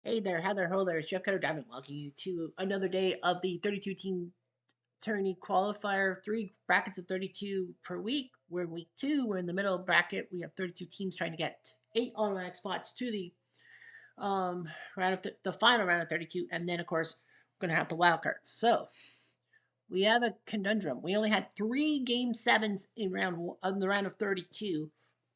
Hey there, Heather Holler, Jeff Cutter Diamond. Welcome you to another day of the 32 team tourney qualifier. 3 brackets of 32 per week. We're in week 2. We're in the middle bracket. We have 32 teams trying to get 8 automatic spots to the round of the final round of 32, and then of course we're gonna have the wild cards. So we have a conundrum. We only had 3 game 7s in the round of 32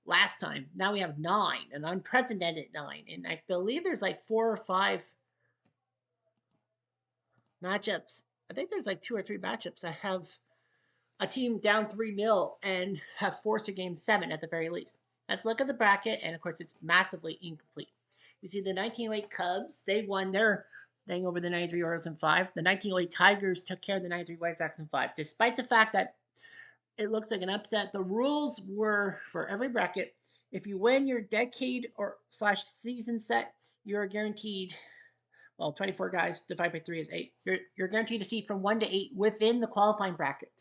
last time. Now we have 9, an unprecedented 9, and I believe there's like 4 or 5 matchups. I think there's like 2 or 3 matchups that have a team down 3-0 and have forced a game 7 at the very least. Let's look at the bracket, and of course, it's massively incomplete. You see the 1908 Cubs, they won their thing over the 93 Orioles in 5. The 1908 Tigers took care of the 93 White Sox in 5. Despite the fact that it looks like an upset, the rules were for every bracket, if you win your decade or slash season set, you're guaranteed 24 guys divided by 3 is 8. You're guaranteed a seat from 1 to 8 within the qualifying bracket.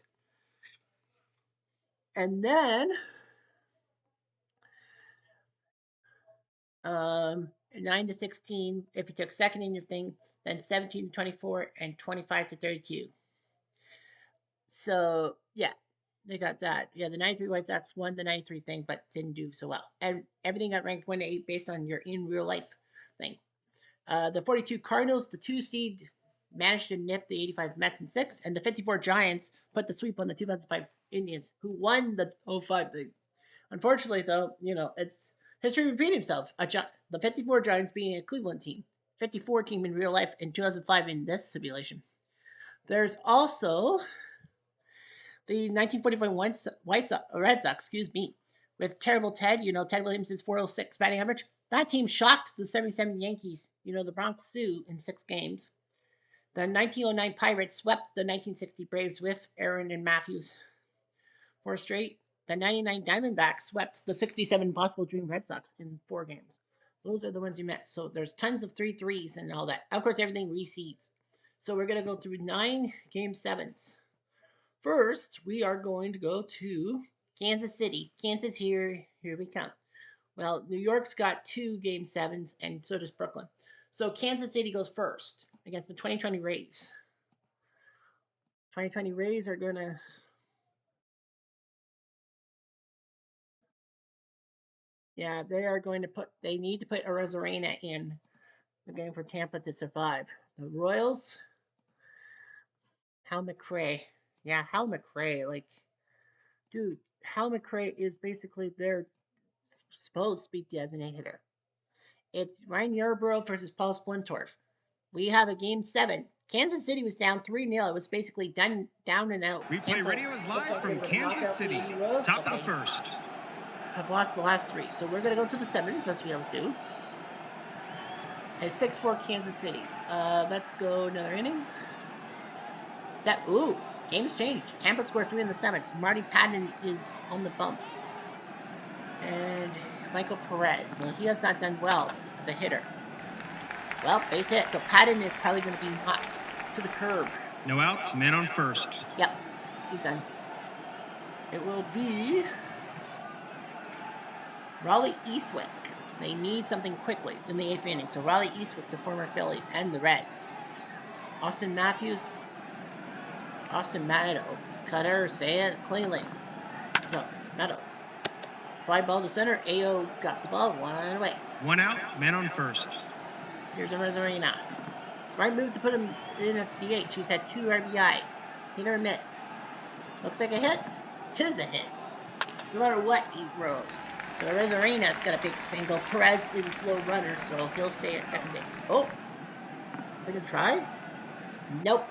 And then 9 to 16, if you took second in your thing, then 17 to 24, and 25 to 32. So, yeah, they got that. Yeah, the 93 White Sox won the 93 thing, but didn't do so well. And everything got ranked 1 to 8 based on your in real life thing. The 42 Cardinals, the 2 seed, managed to nip the 85 Mets in 6, and the 54 Giants put the sweep on the 2005 Indians, who won the 05 thing. Unfortunately, though, it's history repeating itself. The 54 Giants being a Cleveland team, 54 team in real life, in 2005 in this simulation. There's also the 1945 Red Sox, with terrible Ted, Ted Williams' 406 batting average. That team shocked the 77 Yankees, the Bronx Zoo, in 6 games. The 1909 Pirates swept the 1960 Braves with Aaron and Matthews 4 straight. The 99 Diamondbacks swept the 67 Possible Dream Red Sox in 4 games. Those are the ones you met. So there's tons of 3-3s and all that. Of course, everything reseeds. So we're going to go through 9 game 7s. First, we are going to go to Kansas City. Kansas, here we come. Well, New York's got 2 game 7s, and so does Brooklyn. So Kansas City goes first against the 2020 Rays. 2020 Rays are going to... Yeah, they need to put Arozarena in the game for Tampa to survive. The Royals, Hal McRae. Yeah, Hal McRae. Like, dude, Hal McRae is basically their supposed to be designated hitter. It's Ryan Yarbrough versus Paul Splintorf. We have a game 7. Kansas City was down 3-0. It was basically down and out. Replay radio is live from Kansas City. Top of the first. Have lost the last 3. So we're going to go to the 7th, as we always do. And 6-4 Kansas City. Let's go another inning. Game's changed. Tampa scores 3 in the 7th. Marty Patton is on the bump. And Michael Perez. Well, he has not done well as a hitter. Well, base hit. So Patton is probably going to be knocked to the curb. No outs, man on first. Yep, he's done. It will be Raleigh Eastwick. They need something quickly in the 8th inning. So Raleigh Eastwick, the former Philly, and the Reds. Austin Meadows, cutter, say it cleanly. So, Meadows. Fly ball to center. AO got the ball 1 away. 1 out, man on first. Here's Arozarena. Smart move to put him in as DH. He's had 2 RBIs. Hit or miss. Looks like a hit. 'Tis a hit. No matter what he throws. So Arozarena's got a big single. Perez is a slow runner, so he'll stay at second base. Oh, we can try. Nope.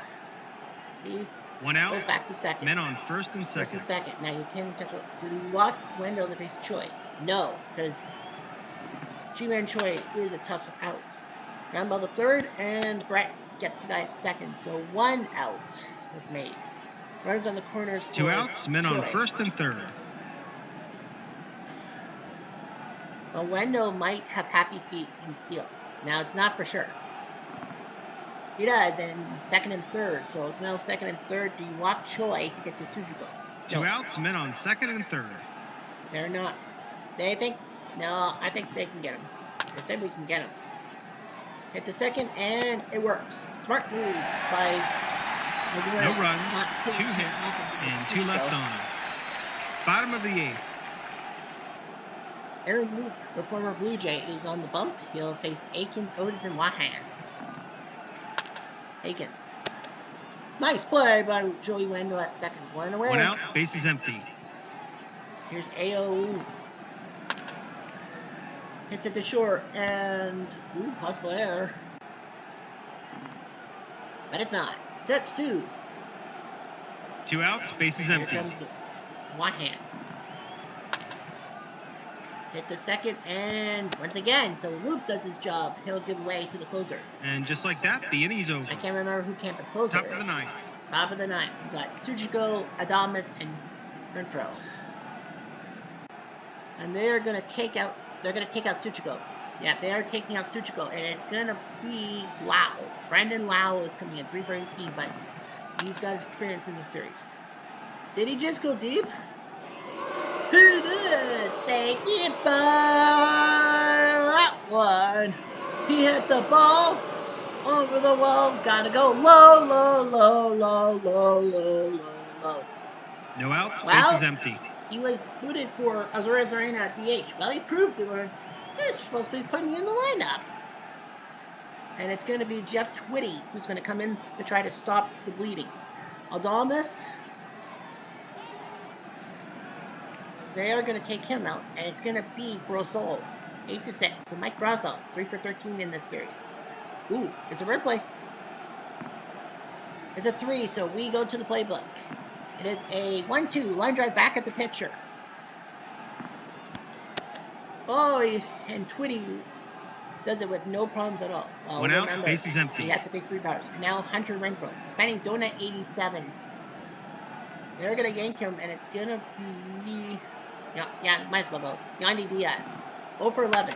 He 1 out. Goes back to second. Men on first and second. First and second. Now you can catch. Do you walk Wendell to face Choi? No, because Ji-Man Choi is a tough out. Ground ball to third, and Brett gets the guy at second. So 1 out was made. Runners on the corners. 2 outs. Men Choi. on first and third. Well, Wendell might have happy feet in steal. Now it's not for sure. He does, and second and third. So it's now second and third. Do you walk Choi to get to Suzuko? 2 outs, men on second and third. They're not. They think? No, I think they can get him. They said we can get him. Hit the second, and it works. Smart move by No runs, 2 hits, and 2 left on. Bottom of the 8th. Aaron Luke, the former Blue Jay, is on the bump. He'll face Akins, Otis, and Wahan. Akins. Nice play by Joey Wendell at second. 1 away. 1 out, base is empty. Here's AO. Hits it to short, and possible error. But it's not. Touch 2. 2 outs, base is empty. Here comes Wahan. Hit the second, and once again, so Luke does his job. He'll give way to the closer. And just like that, the inning's over. I can't remember who Campus closer Top is. of the 9th. Top of the 9th. We've got Sujiko, Adamas, and Renfro. And they're gonna take out Sujiko. Yeah, they are taking out Sujiko, and it's gonna be Lau. Brandon Lau is coming in 3 for 18, but he's got experience in this series. Did he just go deep? He did! Thank you for that one. He hit the ball over the wall. Gotta go low, low, low, low, low, low, low, low. No outs, base is empty. He was booted for Azores Arena at DH. Well, he proved they're supposed to be putting me in the lineup. And it's going to be Jeff Twitty who's going to come in to try to stop the bleeding. Adamas, they are going to take him out, and it's going to be Brosol, 8-6. So Mike Brosol, 3 for 13 in this series. Ooh, it's a rare play. It's a 3, so we go to the playbook. It is a 1-2 line drive back at the pitcher. Oh, and Twitty does it with no problems at all. Well, 1 out, base is empty. He has to face 3 batters. And now Hunter Renfro, spanning Donut 87. They're gonna yank him, and it's gonna be might as well go. Yandy Diaz, 0 for 11.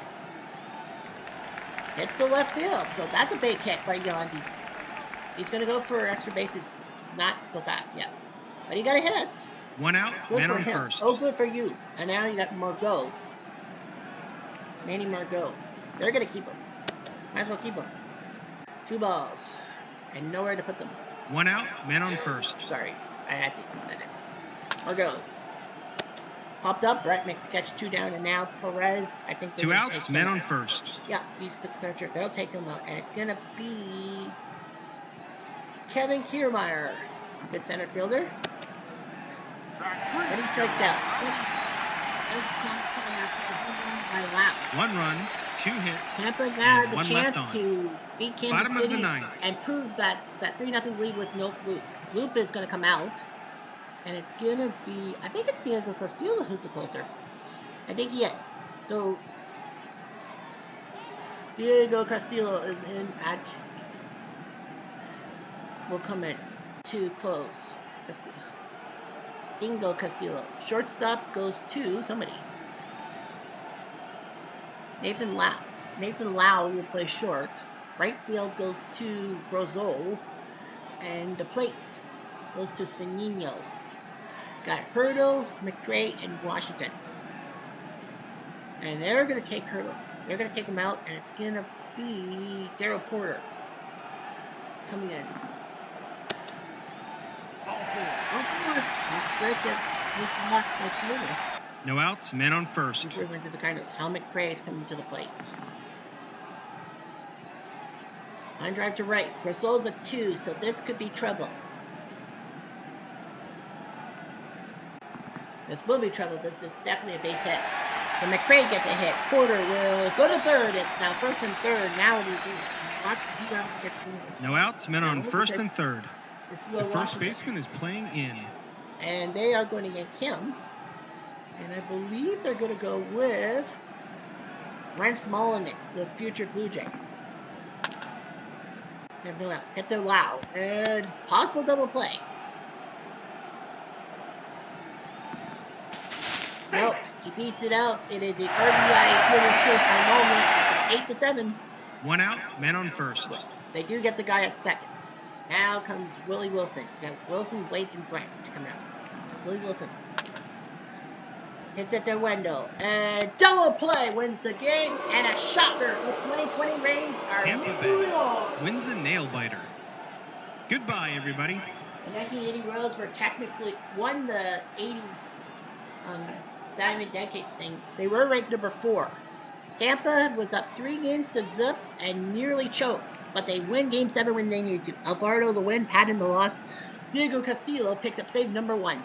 Hits the left field, so that's a big hit by Yandy. He's gonna go for extra bases, not so fast yet. But he got a hit. 1 out, good man for on him. first. Oh, good for you. And now you got Margot. Manny Margot. They're going to keep him. Might as well keep him. 2 balls. And nowhere to put them. 1 out, man on first. Sorry. I had to put that in. Margot. Popped up. Brett makes the catch, 2 down. And now Perez, I think they're 2 outs, man on first. Yeah, he's the catcher. They'll take him out. And it's going to be Kevin Kiermaier. Good center fielder. But he strikes out. 1 run, 2 hits. Tampa now has a 1 chance to beat Kansas City of the 9th. and prove that 3-0 lead was no fluke. Loop is going to come out, and it's going to be, I think it's Diego Castillo who's the closer. I think he is. So, Diego Castillo is in at, will come in to close. Dingo Castillo. Shortstop goes to somebody. Nathan Lau will play short. Right field goes to Brosol. And the plate goes to Sanino. Got Hurdle, McRae, and Washington. And they're going to take Hurdle. They're going to take him out, and it's going to be Darryl Porter coming in. No outs, man on first. Went to the Cardinals. Hal McRae is coming to the plate. Line drive to right. Brasol's a 2, so this could be trouble. This will be trouble. This is definitely a base hit. So McRae gets a hit. Porter will go to third. It's now first and third. Now no outs, men on first and third. The first Washington. baseman is playing in. And they are going to yank him. And I believe they're going to go with Rance Molyneux, the future Blue Jay. They have no outs. Hit their Lau. And possible double play. Nope. He beats it out. It is a RBI fielder's choice by Molyneux. It's 8-7. 1 out, man on first. They do get the guy at second. Now comes Willie Wilson. You got Wilson, Wade, and Brent coming out. Willie Wilson. Hits at their window. And double play wins the game. And a shocker. The 2020 Rays are Tampa moving Bay on. wins a nail biter. Goodbye, everybody. The 1980 Royals were technically won the 80s Diamond Decades thing. They were ranked number 4. Tampa was up 3 games to zip and nearly choked, but they win Game 7 when they needed to. Alvarado the win, Patton the loss. Diego Castillo picks up save number 1.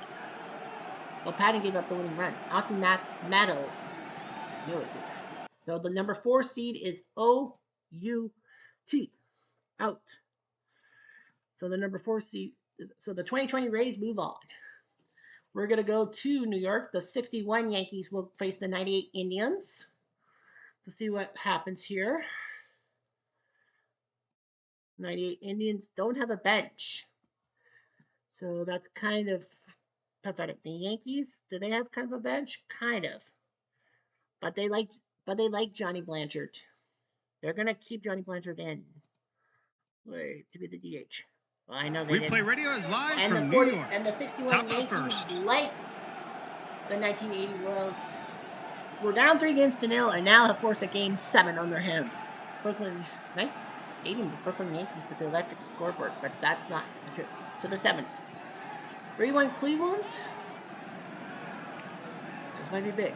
Well, Patton gave up the winning run. Austin Meadows. So the number 4 seed is OUT. Out. So the number 4 seed. So the 2020 Rays move on. We're going to go to New York. The 61 Yankees will face the 98 Indians. To see what happens here. 98 Indians don't have a bench. So that's kind of pathetic. The Yankees, do they have kind of a bench? Kind of. But they like Johnny Blanchard. They're gonna keep Johnny Blanchard in. Wait, to be the DH. Well, I know they didn't. Replay Radio is live And from the 40 New York. and the 61 Top of the Yankees, first. like the 1980 Royals, were down 3-0 and now have forced a Game 7 on their hands. Brooklyn, nice aiding the Brooklyn Yankees with the electric scoreboard, but that's not the truth. To the 7th. 3-1 Cleveland. This might be big.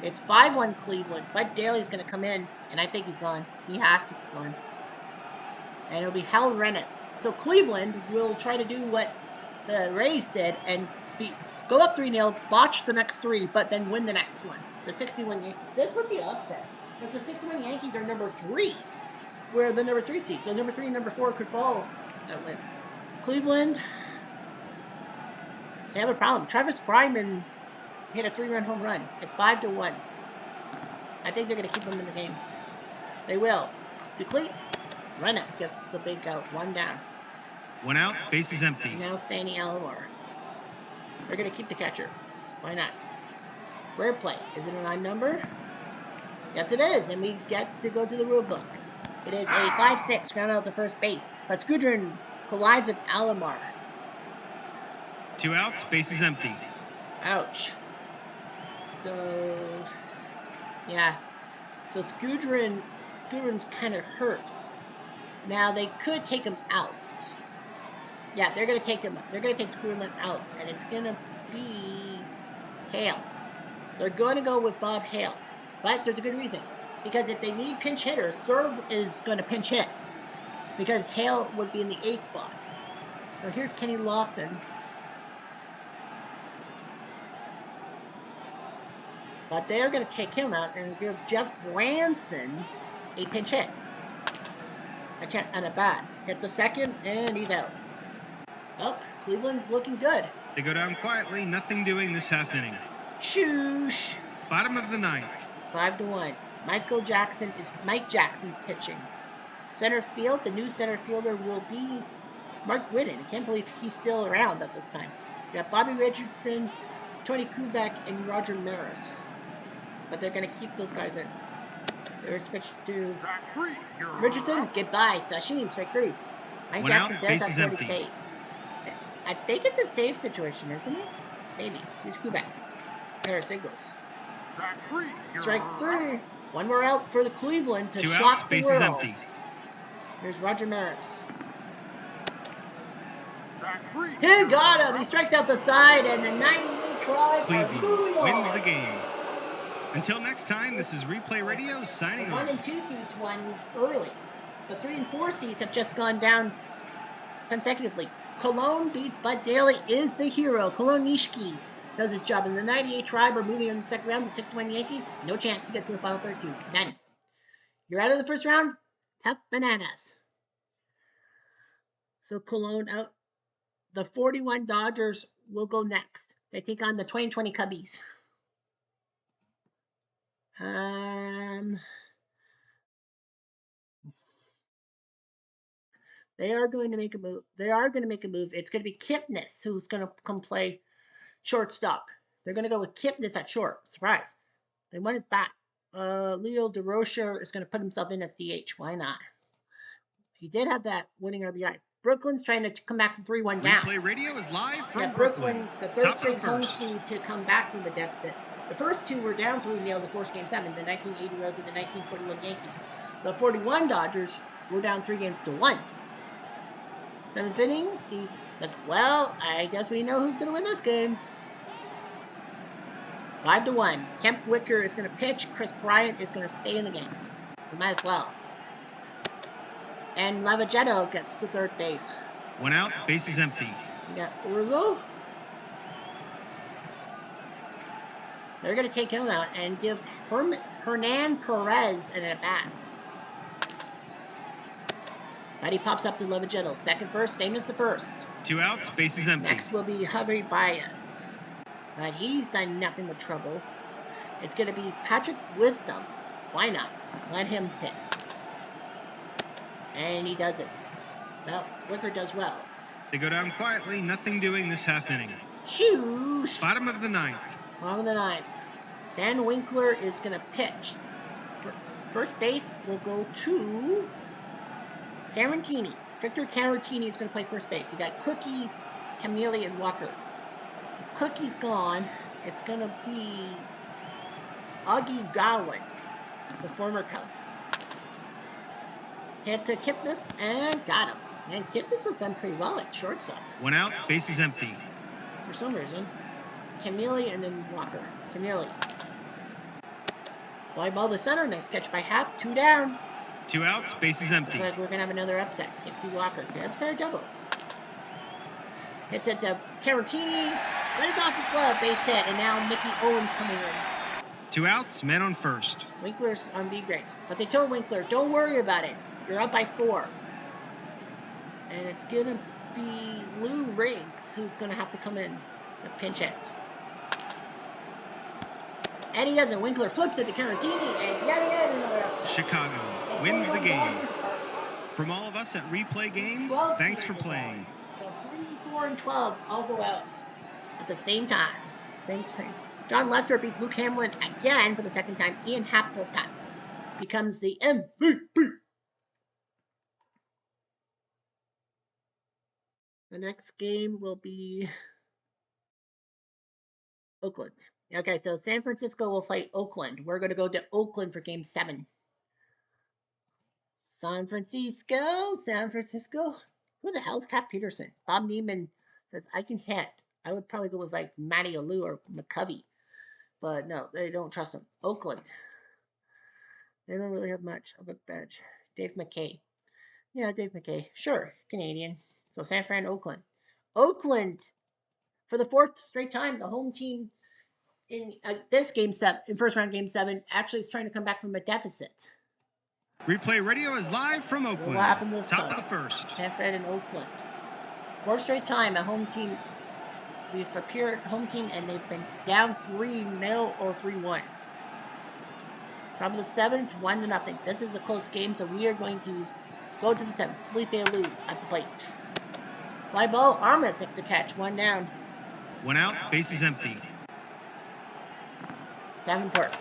It's 5-1 Cleveland. Bud Daly's going to come in, and I think he's gone. He has to be gone. And it'll be Hal Renneth. So Cleveland will try to do what the Rays did and go up 3-0, botch the next 3, but then win the next one. The 61 Yankees. This would be an upset. Because the 61 Yankees are number 3. We're the number 3 seed. So number 3 and number 4 could fall that win. Cleveland, they have a problem. Travis Fryman hit a 3-run home run. It's 5-1. I think they're going to keep him in the game. They will. Decleat. Renneth gets the big out. 1 down. 1 out. Bases empty. And now Sandy Alomar. They're going to keep the catcher. Why not? Rare play. Is it an odd number? Yes, it is. And we get to go to the rule book. It is a 5-6 ground out to first base. But Skudrin collides with Alomar. 2 outs. Bases empty. Ouch. So, yeah. So Skudrin's kind of hurt. Now they could take him out. Yeah, they're gonna take him. They're gonna take Skudrin out, and it's gonna be Hale. They're going to go with Bob Hale, but there's a good reason. Because if they need pinch hitters, Serve is going to pinch hit. Because Hale would be in the 8th spot. So here's Kenny Lofton. But they're going to take him out and give Jeff Branson a pinch hit. And a bat. Hits a second, and he's out. Oh, Cleveland's looking good. They go down quietly, nothing doing this half inning. Shoosh. Bottom of the 9th. 5-1. Mike Jackson's pitching. Center field, the new center fielder will be Mark Whitten. I can't believe he's still around at this time. You got Bobby Richardson, Tony Kubek, and Roger Maris. But they're going to keep those guys in. They're switched to Richardson. Goodbye. Sashim, strike 3. Mike Jackson does have 40 saves. I think it's a save situation, isn't it? Maybe. Here's Kubek. Pair of singles. Strike 3. 1 more out for the Cleveland to shock the world. Empty. Here's Roger Maris. He got him. He strikes out the side, and the 98 Tribe are moving on. Wins the game. Until next time, this is Replay Radio signing off. 1 and 2 seeds won early. The 3 and 4 seeds have just gone down consecutively. Cologne beats Bud Daly, is the hero. Cologne Nishiki does his job. And the 98 Tribe are moving in the second round. The 61 Yankees, no chance to get to the final 32. None. You're out of the first round? Tough bananas. So Cologne out. The 41 Dodgers will go next. They take on the 2020 Cubbies. They are going to make a move. It's going to be Kipnis who's going to come play shortstop. They're going to go with Kipnis at short. Surprise. They want his back. Leo DeRocher is going to put himself in as DH. Why not? He did have that winning RBI. Brooklyn's trying to come back from 3-1 down. Replay Radio is live from Brooklyn, the third straight home team to come back from the deficit. The first two were down 3-0 the first game 7, the 1980 Royals and the 1941 Yankees. The 41 Dodgers were down 3-1. 7th inning, season. Well, I guess we know who's going to win this game. 5-1. Kemp Wicker is going to pitch. Chris Bryant is going to stay in the game. He might as well. And Lavagetto gets to third base. 1 out, bases empty. We got Rizzo. They're going to take him out and give Hernan Perez an at-bat. But he pops up to Lavagetto. Second, first, same as the first. 2 outs, bases empty. Next will be Javi Baez. But he's done nothing but trouble. It's going to be Patrick Wisdom. Why not? Let him hit. And he does it. Well, Wicker does well. They go down quietly, nothing doing this half inning. Shoosh! Bottom of the 9th. Bottom of the 9th. Dan Winkler is going to pitch. First base will go to Carantini. Victor Carantini is going to play first base. You got Cookie, Camille, and Walker. Cookie's gone. It's going to be Augie Gowan, the former Cub. Hit to Kipnis and got him. And Kipnis has done pretty well at shortstop. 1 out, bases empty. For some reason. Camille and then Walker. Camille. Fly ball to center. Nice catch by Happ. 2 down. 2 outs, bases empty. Looks like we're going to have another upset. Dixie Walker. That's a pair of doubles. Hits it to Carantini. Let it off his glove. Base hit. And now Mickey Owens coming in. 2 outs, man on first. Winkler's on B grade. But they told Winkler, don't worry about it. You're up by 4. And it's going to be Lou Riggs who's going to have to come in to pinch hit. And he doesn't. Winkler flips it to Carantini, and yet again another upset. Chicago wins the game. From all of us at Replay Games, thanks for playing. So 3, 4, and 12 all go out at the same time. John Lester beats Luke Hamlin again for the second time. Ian Happ becomes the MVP. The next game will be Oakland. Okay, so San Francisco will play Oakland. We're going to go to Oakland for game 7. San Francisco. Who the hell's Cap Peterson? Bob Neiman says, I can hit. I would probably go with like Matty Alou or McCovey. But no, they don't trust him. Oakland. They don't really have much of a bench. Dave McKay. Yeah, Dave McKay. Sure, Canadian. So San Fran, Oakland. Oakland, for the 4th straight time, the home team in this game 7, in first round game 7, actually is trying to come back from a deficit. Replay Radio is live from Oakland. What happened this Top time? of the first. San Fran and Oakland. 4th straight time, a home team. We've appeared home team, and they've been down 3-0 or 3-1. Top of the 7th, 1-0. This is a close game, so we are going to go to the 7th. Felipe Alou at the plate. Fly ball, Armas makes the catch. 1 down. 1 out, bases empty. Davenport.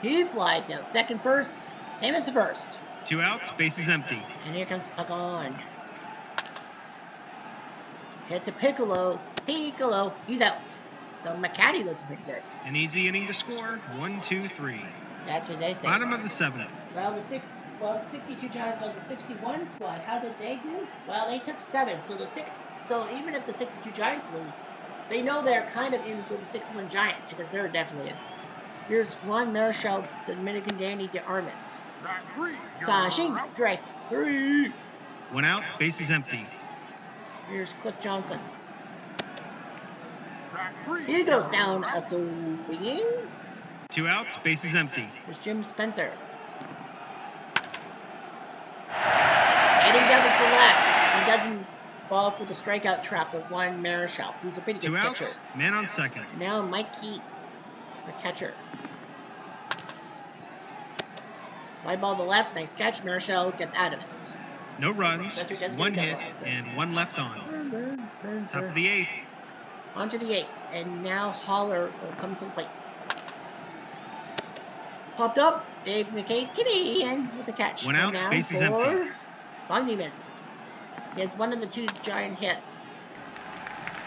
He flies out. Second, first, same as the first. 2 outs, bases empty. And here comes Pagan. Hit to Piccolo. He's out. So McCaddy looking pretty good. An easy inning to score. 1, 2, 3. That's what they say. Bottom of the 7th. Well, the 62 Giants are the 61 squad. How did they do? Well, they took 7. So even if the 62 Giants lose, they know they're kind of in with the 61 Giants because they're definitely in. Here's Juan Marichal, the Dominican Danny de Armas. Sashing, strike 3. 1 out, bases empty. Here's Cliff Johnson. He goes down a swinging. 2 outs, bases empty. Here's Jim Spencer. Heading down to the left. He doesn't fall for the strikeout trap of Juan Marichal, who's a pretty good 2 outs, pitcher. man on second. Now Mike Keith, the catcher. Fly ball to the left, nice catch. Marichal gets out of it. No runs, Spencer does 1 get hit, out. and 1 left on. Top of the 8th. On to the 8th, and now Holler will come to the plate. Popped up, Dave McKay, Canadian, with the catch. 1 out, now bases for empty. Von Neumann. He has one of the 2 giant hits.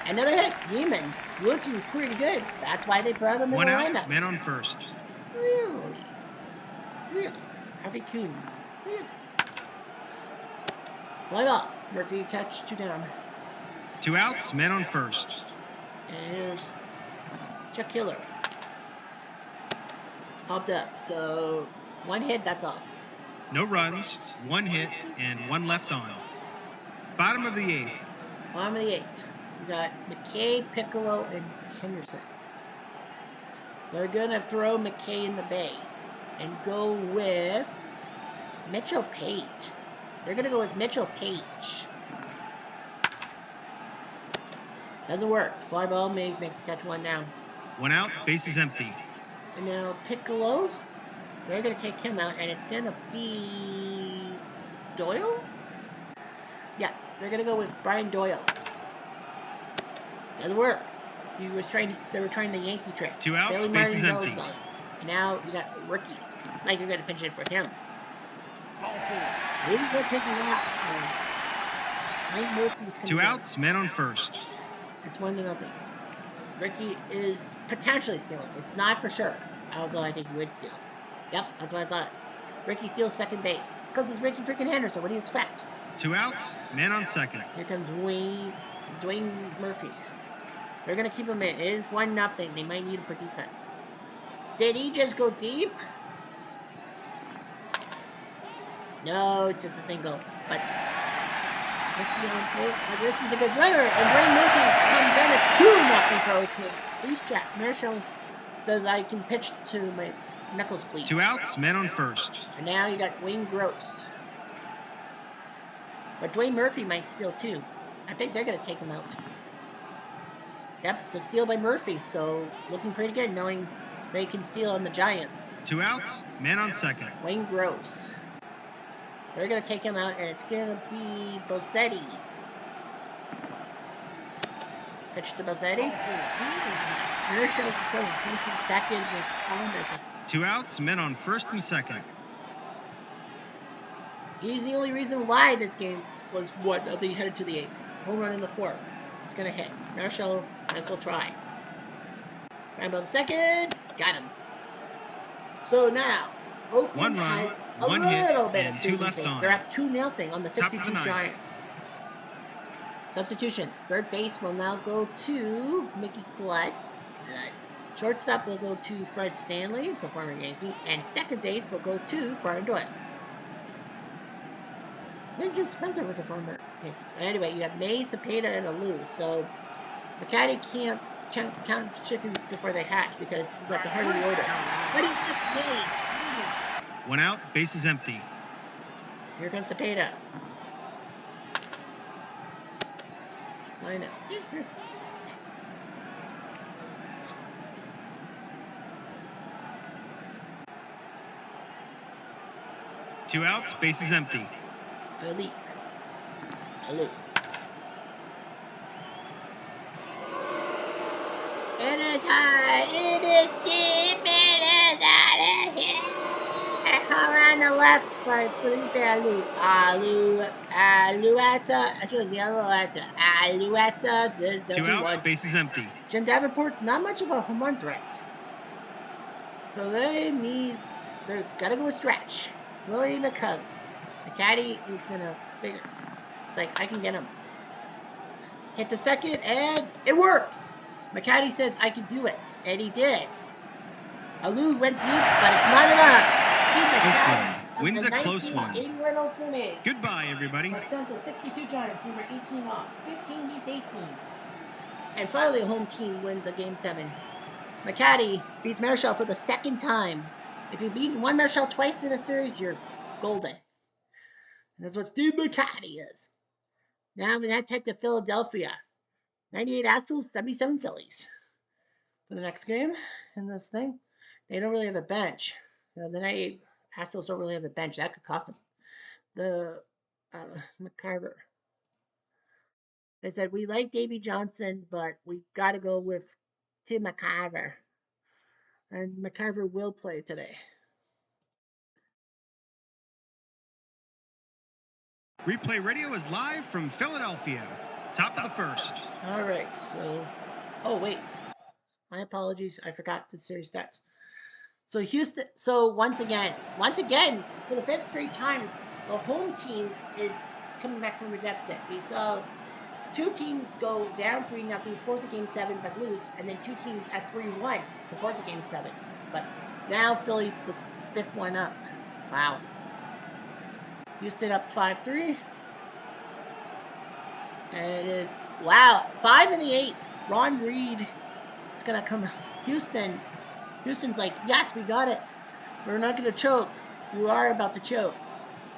Another hit. Yeeman looking pretty good. That's why they brought him in One the out, lineup. men on first. Really? Really? Harvey Kuhn. Really? Fly ball. Murphy catch, 2 down. 2 outs, men on first. And here's Chuck Killer. Popped up. So 1 hit, that's all. No runs, 1 hit, and 1 left on. Bottom of the 8th. Bottom of the 8th. We got McKay, Piccolo, and Henderson. They're going to throw McKay in the bay and go with Mitchell Page. They're going to go with Mitchell Page. Doesn't work. Fly ball. Mays makes the catch, 1 down. 1 out, base is empty. And now Piccolo. They're going to take him out, and it's going to be Doyle? Yeah, they're going to go with Brian Doyle. Doesn't work. They were trying the Yankee trick. 2 outs, Bailey base is Martin empty. Bells. And now you got Rookie. Like you're going to pinch it for him. Maybe they'll take him out. Mike Murphy's coming 2 outs, men on first. It's 1-0. Ricky is potentially stealing. It's not for sure, although I think he would steal. Yep, that's what I thought. Ricky steals second base because it's Ricky freaking Henderson. What do you expect? 2 outs, men on second. Here comes Dwayne Murphy. They're gonna keep him in. It is 1-0. They might need him for defense. Did he just go deep? No, it's just a single. But Ricky's a good runner, and Dwayne Murphy comes in. It's 2-0 for Oakland. Please check. Marshall says I can pitch to my knuckles, please. 2 outs, men on first. And now you got Wayne Gross. But Dwayne Murphy might steal too. I think they're going to take him out. Yep, it's a steal by Murphy, so looking pretty good knowing they can steal on the Giants. 2 outs, men on second. Wayne Gross. They're going to take him out, and it's going to be Bozzetti. Pitch to Bozzetti. Marshall's second with Columbus. 2 outs, men on first and second. He's the only reason why this game was they headed to the 8th. Home run in the 4th. It's going to hit. Marshall might as well try. Rambo the second. Got him. So now, Oakland has a little bit of 2 left on. They're up 2-0 on the 62 Giants. Substitutions. Third base will now go to Mickey Klutz. Shortstop will go to Fred Stanley, the former Yankee. And second base will go to Brian Doyle. Then just Spencer was a former Yankee. Anyway, you have Mays, Cepeda, and Alou. So McCaddy can't count chickens before they hatch because you got the heart of the order. But he just Mays. 1 out, base is empty. Here comes Cepeda. Line out. 2 outs, base is empty. Philippe. Alou. It is high. It is deep. It is out of here. On the left by Felipe Alou. Alouetta. Actually, the Alouetta. Alouetta. There's no 2 outs, base is empty. Jim Davenport's not much of a home run threat. So they're gotta go with stretch. Willie McCovey. McCaddy is gonna figure. It's like, I can get him. Hit the second, and it works. McCaddy says, I can do it. And he did. Alou went deep, but it's not enough. Oakland wins a close one. 81 Oakland A's. Goodbye, everybody. Percent of 62 Giants. We were 18 off. 15 beats 18. And finally, a home team wins a Game 7. McCaddy beats Marshall for the second time. If you beat one Marshall twice in a series, you're golden. And that's what Steve McCaddy is. Now let's head to Philadelphia. 98 Astros, 77 Phillies. For the next game in this thing, they don't really have a bench. The 98 Astros don't really have a bench. That could cost them. The McCarver. They said, we like Davey Johnson, but we got to go with Tim McCarver. And McCarver will play today. Replay Radio is live from Philadelphia. Top of the first. All right, so, oh wait, my apologies, I forgot the series stats. So Houston, so once again, for the fifth straight time, the home team is coming back from a deficit. We saw two teams go down 3-0, force a game 7, but lose, and then two teams at 3-1 to force a game 7. But now Philly's the fifth one up. Wow. Houston up 5-3. And it is, wow, 5 in the 8th. Ron Reed is going to come. Houston's like, yes, we got it. We're not going to choke. You are about to choke.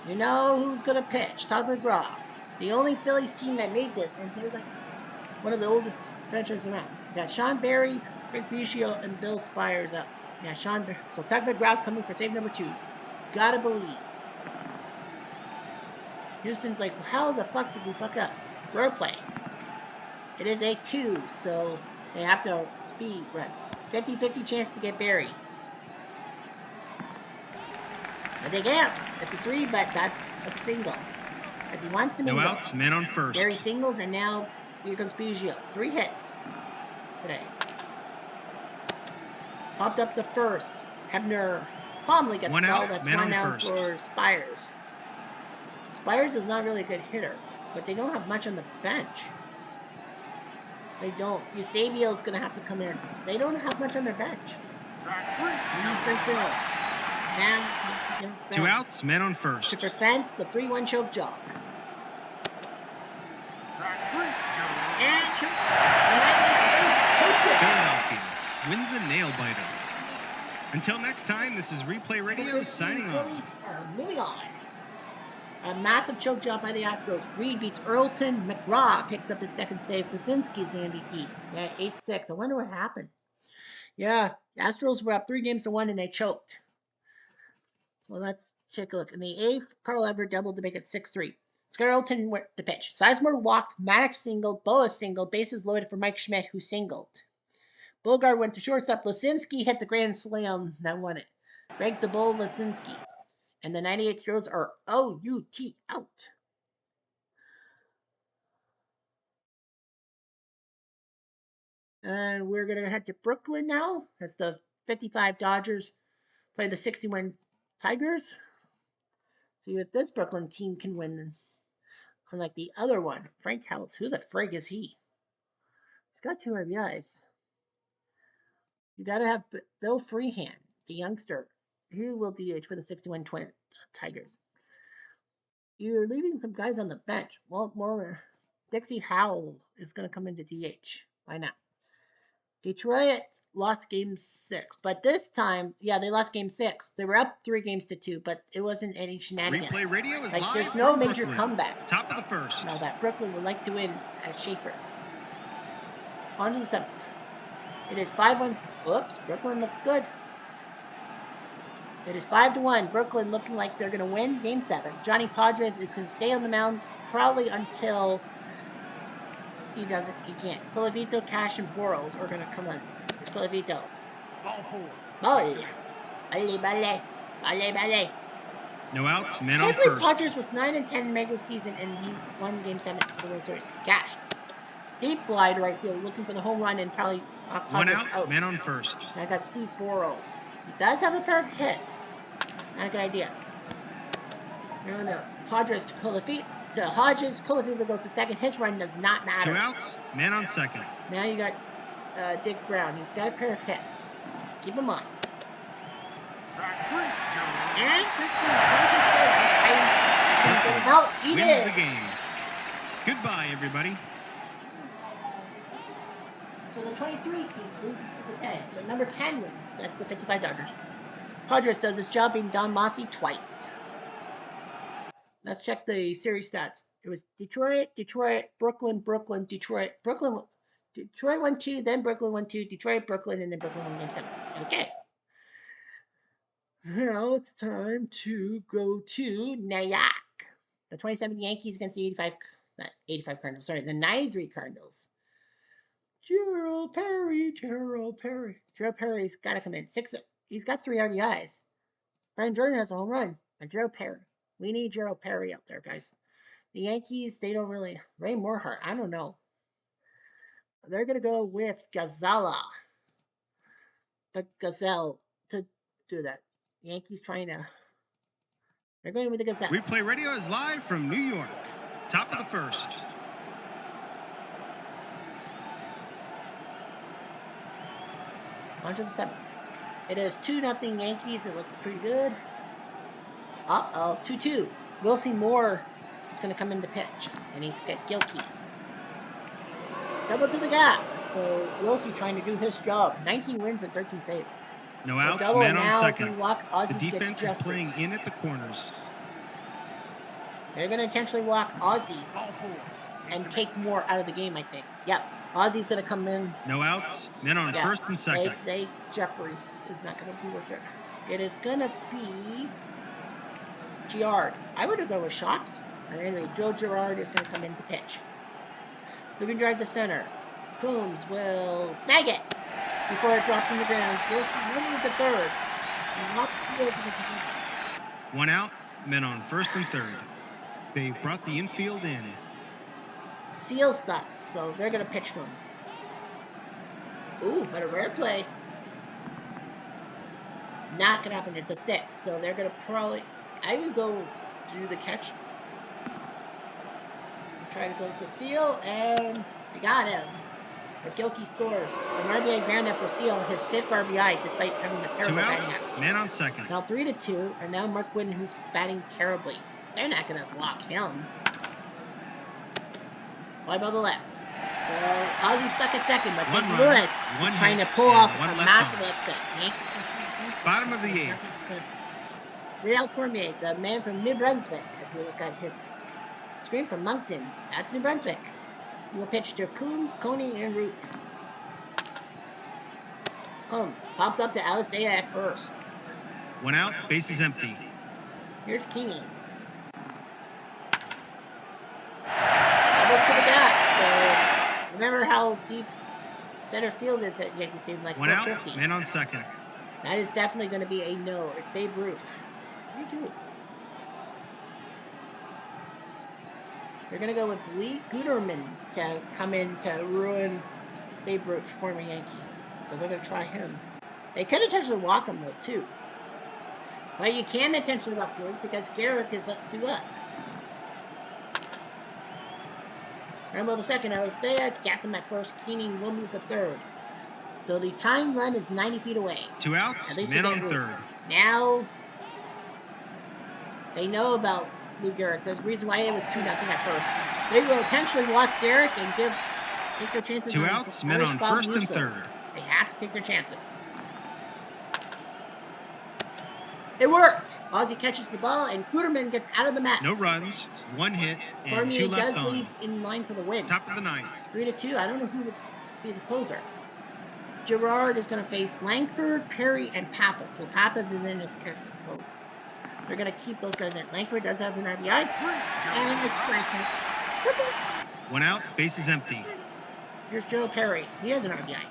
You know who's going to pitch? Todd McGraw. The only Phillies team that made this, and they're like one of the oldest franchises around. You got Sean Barry, Rick Buccio, and Bill Spires up. Yeah, so Todd McGraw's coming for save number 2. Gotta believe. Houston's like, well, how the fuck did we fuck up? Road play. It is a 2, so they have to speed run. 50-50 chance to get Barry. But they can't. It's a 3, but that's a single. As he wants to mingle. No outs, man on first. Barry singles, and now here comes Biggio. 3 hits today. Popped up the first. Hebner calmly gets called. That's 1 out for Spires. Spires is not really a good hitter, but they don't have much on the bench. They don't. Eusebio's going to have to come in. They don't have much on their bench. Now, 2 outs, man on first. To prevent the 3-1 choke job. And Philadelphia wins a nail biter. Until next time, this is Replay Radio signing off. Phillies are moving on. A massive choke job by the Astros. Reed beats Earlton. McGraw picks up his second save. Krasinski's the MVP. Yeah, 8-6. I wonder what happened. Yeah, the Astros were up 3-1 and they choked. Well, let's take a look. In the 8th, Carl Everett doubled to make it 6-3. Scott Earlton went to pitch. Sizemore walked. Maddox singled. Boa singled. Bases loaded for Mike Schmidt, who singled. Bogart went to shortstop. Losinski hit the grand slam. That won it. Greg the Bull Losinski. And the 98 Stros are O-U-T out. And we're going to head to Brooklyn now as the 55 Dodgers play the 61 Tigers. See if this Brooklyn team can win. Unlike the other one, Frank House. Who the frig is he? He's got 2 RBIs. You got to have Bill Freehand, the youngster, who will DH for the 61 Twin Tigers. You're leaving some guys on the bench. Well, more Dixie Howell is going to come into DH. Why not? Detroit lost game 6, but this time, yeah, they lost game 6. They were up 3-2, but it wasn't any shenanigans. Replay Radio is like, live. There's no major Brooklyn. comeback. Top of the first. Now that Brooklyn would like to win at Schaefer. On to the 7th. It is 5-1. Oops, Brooklyn looks good. It is 5-1. Brooklyn looking like they're going to win game 7. Johnny Padres is going to stay on the mound probably until he can't. Pilavito, Cash, and Boros are going to come on. It's Pilavito. Ball 4. Ball. Bale. No outs, man on first. first. Padres was 9-10 in regular season, and he won game 7 of the World Series. Cash. Deep fly to right field, looking for the home run, and probably Padres 1 out, man on first. I got Steve Boros. He does have a pair of hits. Not a good idea. No. Padres to Hodges. Colafield goes to second. His run does not matter. 2 outs, man on second. Now you got Dick Brown. He's got a pair of hits. Keep him on. And he wins the game. Goodbye, everybody. So the 23 seed loses to the 10. So number 10 wins. That's the 55 Dodgers. Padres does his job being Don Mossy twice. Let's check the series stats. It was Detroit, Brooklyn, Detroit. Detroit won 2, then Brooklyn won 2, Detroit, Brooklyn, and then Brooklyn won game 7. Okay. Now it's time to go to Nyack. The 27 Yankees against the 85 Cardinals. Sorry, the 93 Cardinals. Gerald Perry. Gerald Perry's got to come in. He's got 3 RBIs. Brian Jordan has a home run. And Gerald Perry. We need Gerald Perry out there, guys. The Yankees, they don't really. Ray Morehart, I don't know. They're going to go with Gazala, the Gazelle, to do that. The Yankees trying to. They're going with the Gazelle. Replay Radio is live from New York. Top of the first. On to the 7th. It is 2-0 Yankees. It looks pretty good. Uh-oh, 2-2. Wilson Moore is going to come in to pitch, and he's got Gilkey. Double to the gap. So Wilson trying to do his job. 19 wins and 13 saves. No So outs, double man now on second. to walk Ozzie The defense is Jeffries. playing in at the corners. They're going to intentionally walk Ozzie and take more out of the game, I think. Yep. Ozzie's going to come in. No outs, men on first and second. Jeffries is not going to be worth it. It is going to be Girard. I would have gone with Shockey. But anyway, Joe Girard is going to come in to pitch. Moving drive to center. Coombs will snag it before it drops in the ground. Moving to third. One out, men on first and third. They brought the infield in. Seal sucks, so they're going to pitch to him. Ooh, but a rare play. Not going to happen. It's a 6, so they're going to probably... I would go do the catch. Try to go for Seal, and they got him. But Gilkey scores. An RBI grand for Seal, his 5th RBI, despite having a terrible batting average. Man on second. Now 3-2, and now Mark Whitten, who's batting terribly. They're not going to block him. Fly ball to left. So Ozzie stuck at second, but St. Louis is trying to pull off a massive upset. Bottom of the 8th. Real Cormier, the man from New Brunswick, as we look at his screen from Moncton. That's New Brunswick. He will pitch to Coombs, Coney, and Root. Coombs popped up to Alisea at first. One out, base is empty. Here's Keeney. Almost to the gap. So remember how deep center field is at Yankee Stadium, like 450. One out, man on second. That is definitely going to be a no. It's Babe Ruth. What do you do? They're going to go with Lee Guterman to come in to ruin Babe Ruth, former Yankee. So they're going to try him. They could intentionally walk him, though, too. But you can intentionally walk Ruth because Garrick is due up. Rambo the second, Alisea gets him at first. Keeney will move to third. So the tying run is 90 feet away. 2 outs, at least man on third. Now, they know about Lou Gehrig. There's a reason why it was 2-0 at first. They will intentionally walk Gehrig and take their chances. 2 outs, men on first and third. They have to take their chances. It worked! Ozzie catches the ball, and Guterman gets out of the Mets. No runs, 1 hit, and Cormier 2 left does on. leave in line for the win. Top of the 9th. 3-2. I don't know who would be the closer. Girard is going to face Langford, Perry, and Pappas. Well, Pappas is in his character, so they're going to keep those guys in. Langford does have an RBI, and a strike. 1 out, base is empty. Here's Joe Perry. He has an RBI.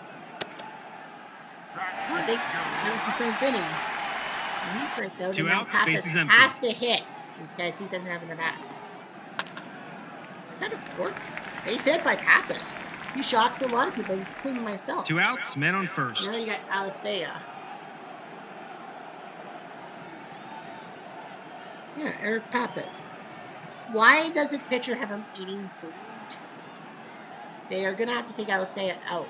I think that was the same inning. When he breaks out, 2 and now outs, Pappas base is empty. has to hit because he doesn't have an bat. Is that a fork? Base hit by Pappas. He shocks a lot of people, including myself. 2 outs, men on first. Now you got Alisea. Yeah, Eric Pappas. Why does this pitcher have him eating food? They are going to have to take Alisea out.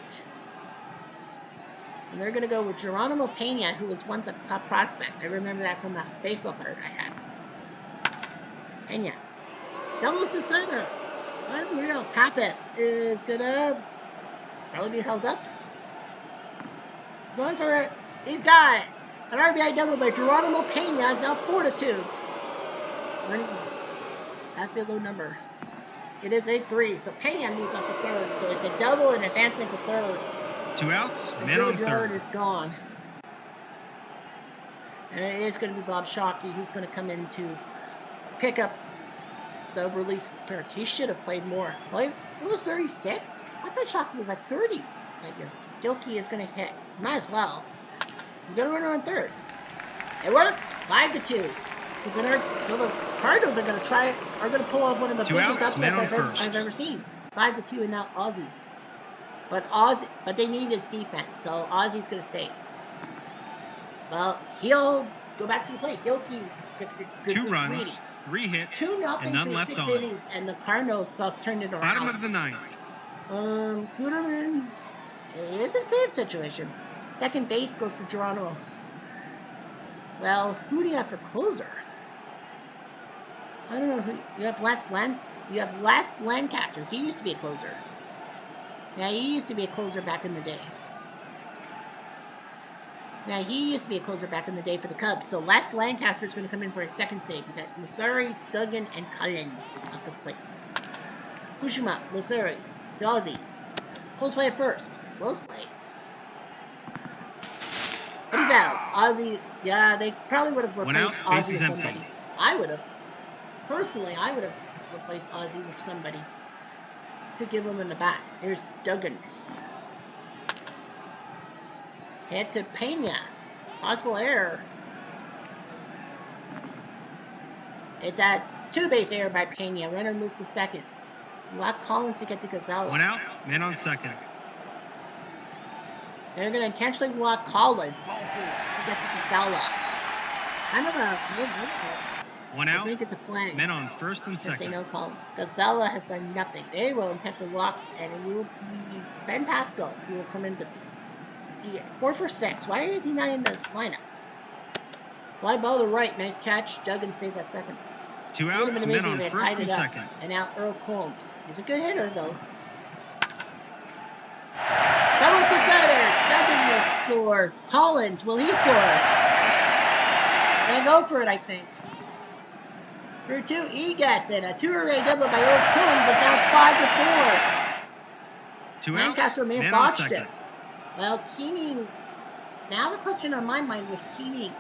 And they're going to go with Geronimo Pena, who was once a top prospect. I remember that from a baseball card I had. Pena. Doubles to center. Unreal. Pappas is going to probably be held up. He's going for it. He's got it. An RBI double by Geronimo Pena is now 4-2. Has to be a low number. It is 8-3, so Pena moves up to third. So it's a double and advancement to third. 2 outs, And man Joe on Girard third. is gone. And it is going to be Bob Shockey who's going to come in to pick up the relief appearance. He should have played more. Well, it was 36? I thought Shockey was like 30 that year. Gilkey is going to hit. Might as well. You're going to run on third. It works. 5-2. So the Cardinals are going to pull off one of the Two biggest outs, men upsets on first. I've ever seen. 5-2, and now Ozzy. But they need his defense, so Ozzy's going to stay. Well, he'll go back to the plate. He'll keep good 2 runs, greedy. 3 hits, 2-0 and none through left 6 on. innings, and the Cardinals have turned it around. Bottom of the 9th. Gooderman. It's a save situation. Second base goes to Geronimo. Well, who do you have for closer? I don't know who you have. You have Les Lancaster. He used to be a closer. Yeah, he used to be a closer back in the day. Yeah, he used to be a closer back in the day for the Cubs. So Les Lancaster is going to come in for his second save. You got Missouri, Duggan, and Collins up at the plate. Push him up. Missouri, Dawsey. Close play at first. Close play. And he's out. Ozzy, yeah, they probably would have replaced Ozzy with somebody. Empty. I would have. Personally, I would have replaced Ozzy with somebody to give him in the back. Here's Duggan. Head to Pena. Possible error. It's a 2-base error by Pena. Runner moves to second. Walk Collins to get to Gonzalez. 1 out, man on second. They're going to intentionally walk Collins to get to Gonzalez. Kind of a good move. 1 out. I think it's a play. Men on first and second. They know Collins. Gonzalez has done nothing. They will intentionally walk, and it will be Ben Pascal who will come into the 4 for 6. Why is he not in the lineup? Fly ball to right. Nice catch. Duggan stays at second. 2 outs, men on first and second. And now Earl Combs. He's a good hitter, though. That was the center. Duggan will score. Collins, will he score? Gonna go for it, I think. For 2, he gets it. A 2-run double by Earl Combs. It's now 5-4. 2 Lancaster may have outs, botched it. Well, Keeney. Now the question on my mind with Keeney.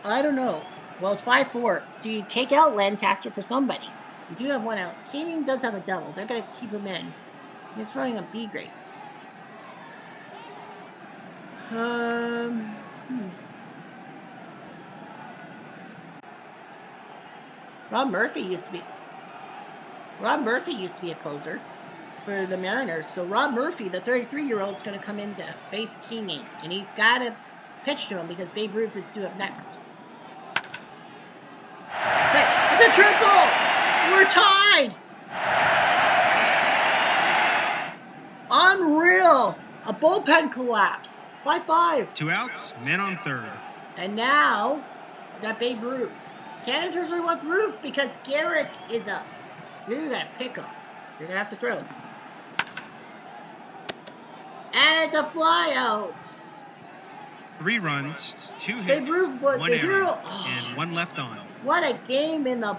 I don't know. Well, it's 5-4. Do you take out Lancaster for somebody? You do have 1 out. Keeney does have a double. They're going to keep him in. He's throwing a B grade. Rob Murphy used to be a closer for the Mariners. So Rob Murphy, the 33-year-old, is going to come in to face Keeney, and he's got to pitch to him because Babe Ruth is due up next. Pitch. It's a triple. We're tied. Unreal. A bullpen collapse. 5-5. 2 outs, men on third. And now we got Babe Ruth. Can't intentionally walk Ruth because Garrick is up. You gotta pick him. You're gonna have to throw. And it's a fly out. 3 runs, 2 hits, Babe Ruth was 1 the error, hero. and 1 left on. What a game in the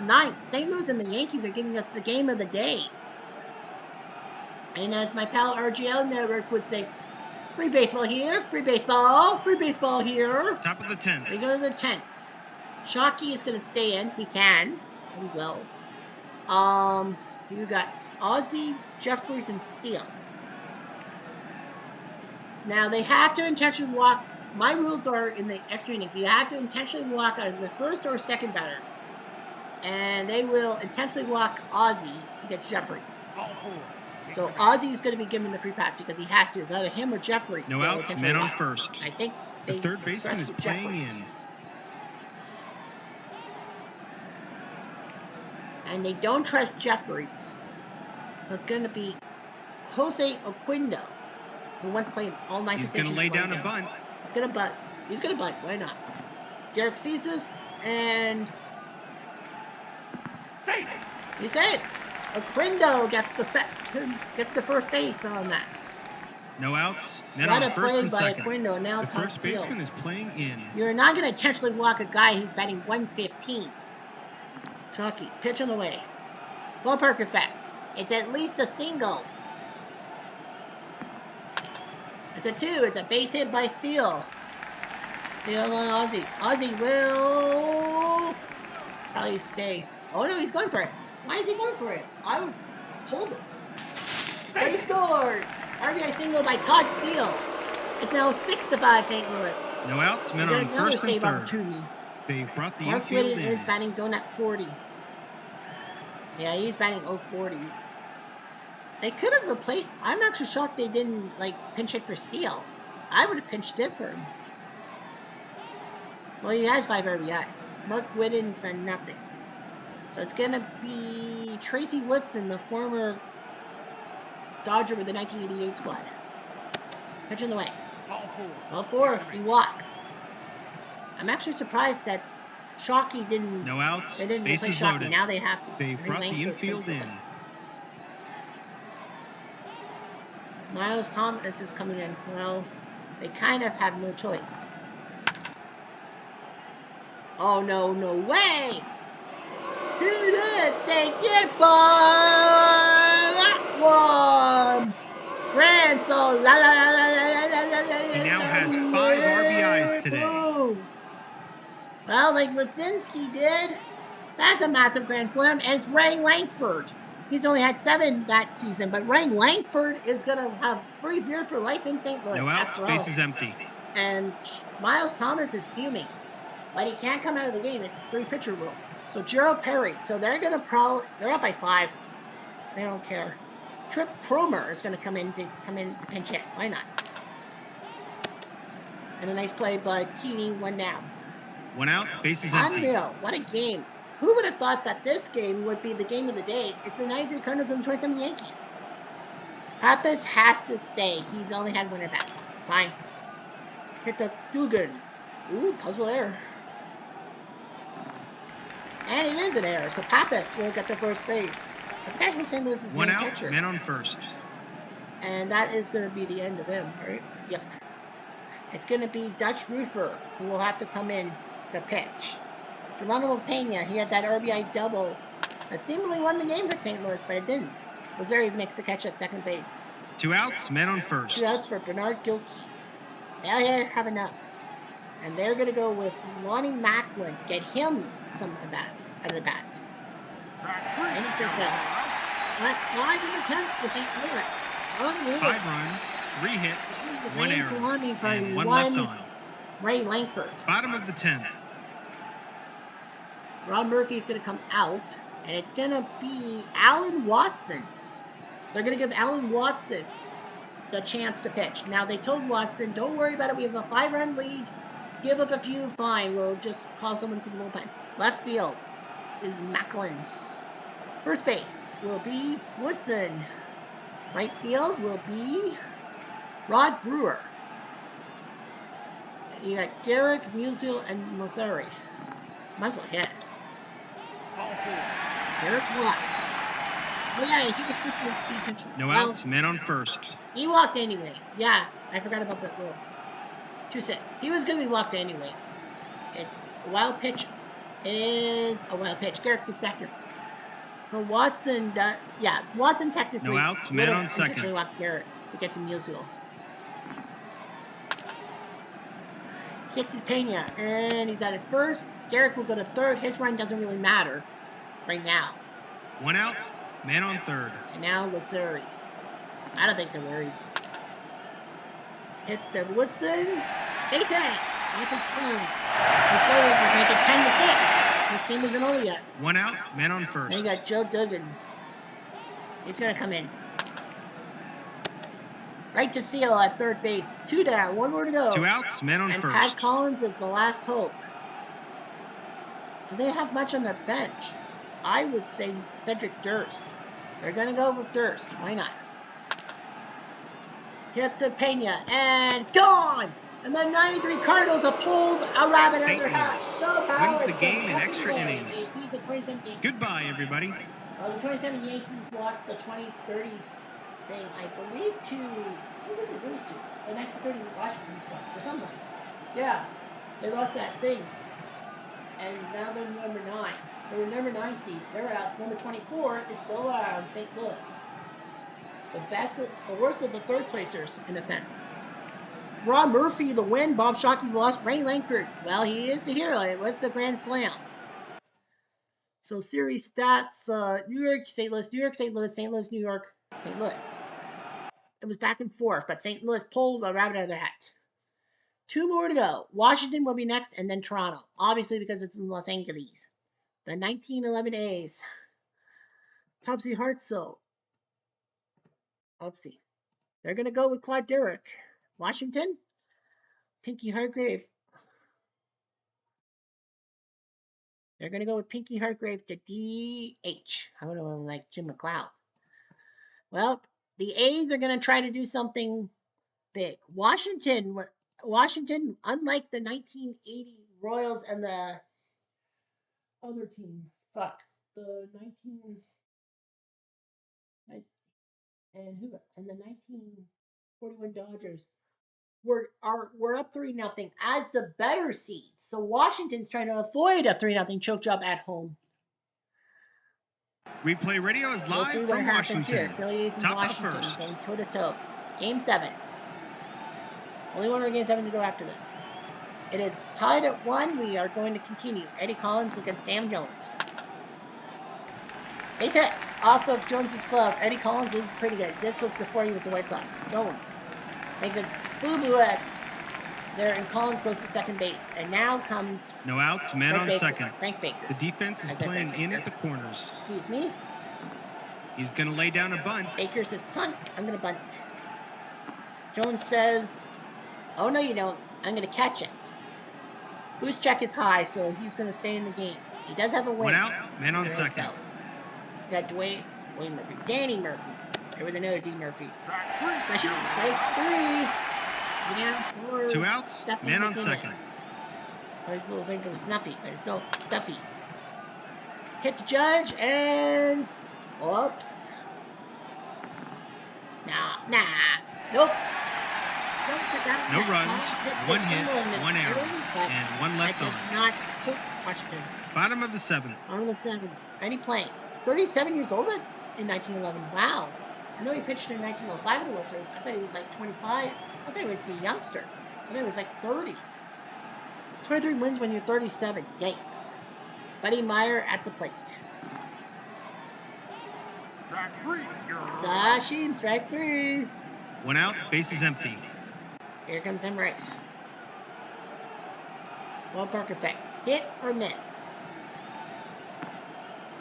ninth. St. Louis and the Yankees are giving us the game of the day. And as my pal RGL Network would say, free baseball here, free baseball here. Top of the 10th. We go to the 10th. Shockey is going to stay in. He can. He will. You got Ozzy, Jeffries, and Seal. Now, they have to intentionally walk. My rules are in the extra innings. You have to intentionally walk either the first or second batter. And they will intentionally walk Ozzy to get Jeffries. So Ozzy is going to be given the free pass because he has to. It's either him or Jeffries. No outs, men on first. I think the third baseman is playing in. And they don't trust Jeffries. So it's going to be Jose Oquindo, who once played all 9 positions. He's going to lay down a bunt. He's going to bunt. He's going to bunt. Why not? Derek sees this, and he's safe. Oquindo gets the first base on that. No outs. What a play by Oquindo. Now the Todd first Seal. baseman is playing in. You're not going to intentionally walk a guy who's batting 115. Shockey, pitch on the way. Ballpark effect. It's at least a single. It's a 2. It's a base hit by Seal. Seal on Ozzy. Ozzy will probably stay. Oh no, he's going for it. Why is he going for it? I would hold him. But he scores. RBI single by Todd Seal. It's now 6-5 St. Louis. No outs, men on first and third. Opportunity. They've brought the Mark infield Whitten in. is batting donut 40. Yeah, he's batting 040. They could have replaced. I'm actually shocked they didn't like pinch hit for Seal. I would have pinched it for him. Well, he has 5 RBIs. Mark Whitten's done nothing. So it's gonna be Tracy Woodson, the former Dodger with the 1988 squad. Pitch in the way. Ball 4. He walks. I'm actually surprised that Shockey didn't. No outs. They didn't replace Bases Shockey. loaded. Now they have to. They've brought the infield in. Miles Thomas is coming in. Well, they kind of have no choice. Oh no, no way! Who did say goodbye? That one! Grand Soul, la la la la la la la la. He now has 5 RBIs today. Boom! Well, like Lisinski did. That's a massive grand slam, and it's Ray Langford. He's only had 7 that season, but Ray Langford is gonna have free beer for life in St. Louis. No outs, after all. bases empty. And Miles Thomas is fuming, but he can't come out of the game. It's 3 pitcher rule. So Gerald Perry. So they're gonna they're up by 5. They don't care. Trip Cromer is gonna come in to pinch hit. Why not? And a nice play by Keeney, 1 down. 1 out, bases empty. Unreal. What a game. Who would have thought that this game would be the game of the day? It's the 93 Cardinals and the 27 Yankees. Pappas has to stay. He's only had 1 at bat. Fine. Hit the Dugan. Ooh, puzzle error. And it is an error, so Pappas will get the first base. I forgot who St. Louis's main catcher is. 1 out, man on first. And that is going to be the end of him, right? Yep. It's going to be Dutch Roofer who will have to come in to pitch. Geronimo Pena, he had that RBI double that seemingly won the game for St. Louis, but it didn't. Lazari makes the catch at second base. 2 outs, man on first. 2 outs for Bernard Gilkey. They have enough. And they're going to go with Lonnie Macklin. Get him some at a bat. 90%. But 5 in the 10th for St. Louis. 5 runs, 3 hits, 1 error, and 1 left on. Ray Langford. Bottom of the 10th. Ron Murphy's going to come out, and it's going to be Alan Watson. They're going to give Alan Watson the chance to pitch. Now, they told Watson, don't worry about it. We have a 5-run lead. Give up a few, fine. We'll just call someone from the bullpen. Left field is Macklin. First base will be Woodson. Right field will be Rod Brewer. You got Garrick, Musial, and Lazari. Might as well hit. Garrick walked. Oh yeah, he was supposed to be pitching. No outs, man on first. He walked anyway. Yeah, I forgot about that rule. 2-6. He was going to be walked anyway. It's a wild pitch. It is a wild pitch. Garrick the second. So Watson, Watson technically. No outs, man on second. Walked Garrick to get to Musial. Hit to Pena, and he's out at first. Garrick will go to third. His run doesn't really matter right now. 1 out, man on third. And now Lazari. I don't think they're worried. Hits to Woodson. Base hit. Off his clean. Lazari will make it 10-6. This game isn't over yet. 1 out, man on first. Then you got Joe Duggan. He's going to come in. Right to Seal at third base. 2 down. 1 more to go. 2 outs, man on and first. Pat Collins is the last hope. Do they have much on their bench? I would say Cedric Durst. They're going to go with Durst. Why not? Hit the Pena, and it's gone! And the 93 Cardinals have pulled a rabbit out of their hat. So wins the game in extra innings. Goodbye, everybody. The 27 Yankees lost the 20s, 30s thing, I believe, to... Who did they lose to? The 1930 Washington squad, or somebody. Yeah, they lost that thing. And now they're number 9. They were number 9 seed. They're out. Number 24 is still around, St. Louis. The worst of the third placers, in a sense. Ron Murphy, the win. Bob Shockey lost. Ray Langford, well, he is the hero. It was the Grand Slam. So series stats, New York, St. Louis, New York, St. Louis, St. Louis, New York, St. Louis. It was back and forth, but St. Louis pulls a rabbit out of their hat. 2 more to go. Washington will be next, and then Toronto. Obviously, because it's in Los Angeles. The 1911 A's. Topsy Hartzell. Oopsie. They're going to go with Claude Derrick. Washington. Pinky Hargrave. They're going to go with Pinky Hargrave to DH. I don't know, like Jim McLeod. Well, the A's are going to try to do something big. Washington, unlike the 1980 Royals and the other team, the 1941 Dodgers we're up 3-0 as the better seed. So Washington's trying to avoid a 3-0 choke job at home. Replay Radio is We'll live see what from happens Washington. here. Phillies and Top Washington first. going toe to toe. Game 7. Only one more game 7 to go after this. It is tied at 1. We are going to continue. Eddie Collins against Sam Jones. Base hit off of Jones's glove. Eddie Collins is pretty good. This was before he was a White Sox. Jones makes a boo-boo-ette there, and Collins goes to second base. And now comes no outs, man on second. Frank Baker. The defense is playing in at the corners. Excuse me. He's going to lay down a bunt. Baker says punt. I'm going to bunt. Jones says, oh no you don't. I'm going to catch it. Whose check is high, so he's going to stay in the game. He does have a win. One out, man on second. We got Dwayne Murphy. Danny Murphy. There was another D. Murphy. Strike 3. Yeah, 2 outs, man on second. People think it was Snuffy, but it's no Stuffy. Hit the Judge, and oops. Nah. Nope. No runs, 1 hit, 1 error, and 1 left on. Not Washington. Bottom of the 7th. Bottom of the 7th. And he playing. 37 years old in 1911. Wow. I know he pitched in 1905 at the World Series. I thought he was like 25. I thought he was the youngster. I thought he was like 30. 23 wins when you're 37. Yikes. Buddy Meyer at the plate. Sashim, strike 3. 1 out, base is empty. Here comes Tim Rice. Ballpark effect. Hit or miss?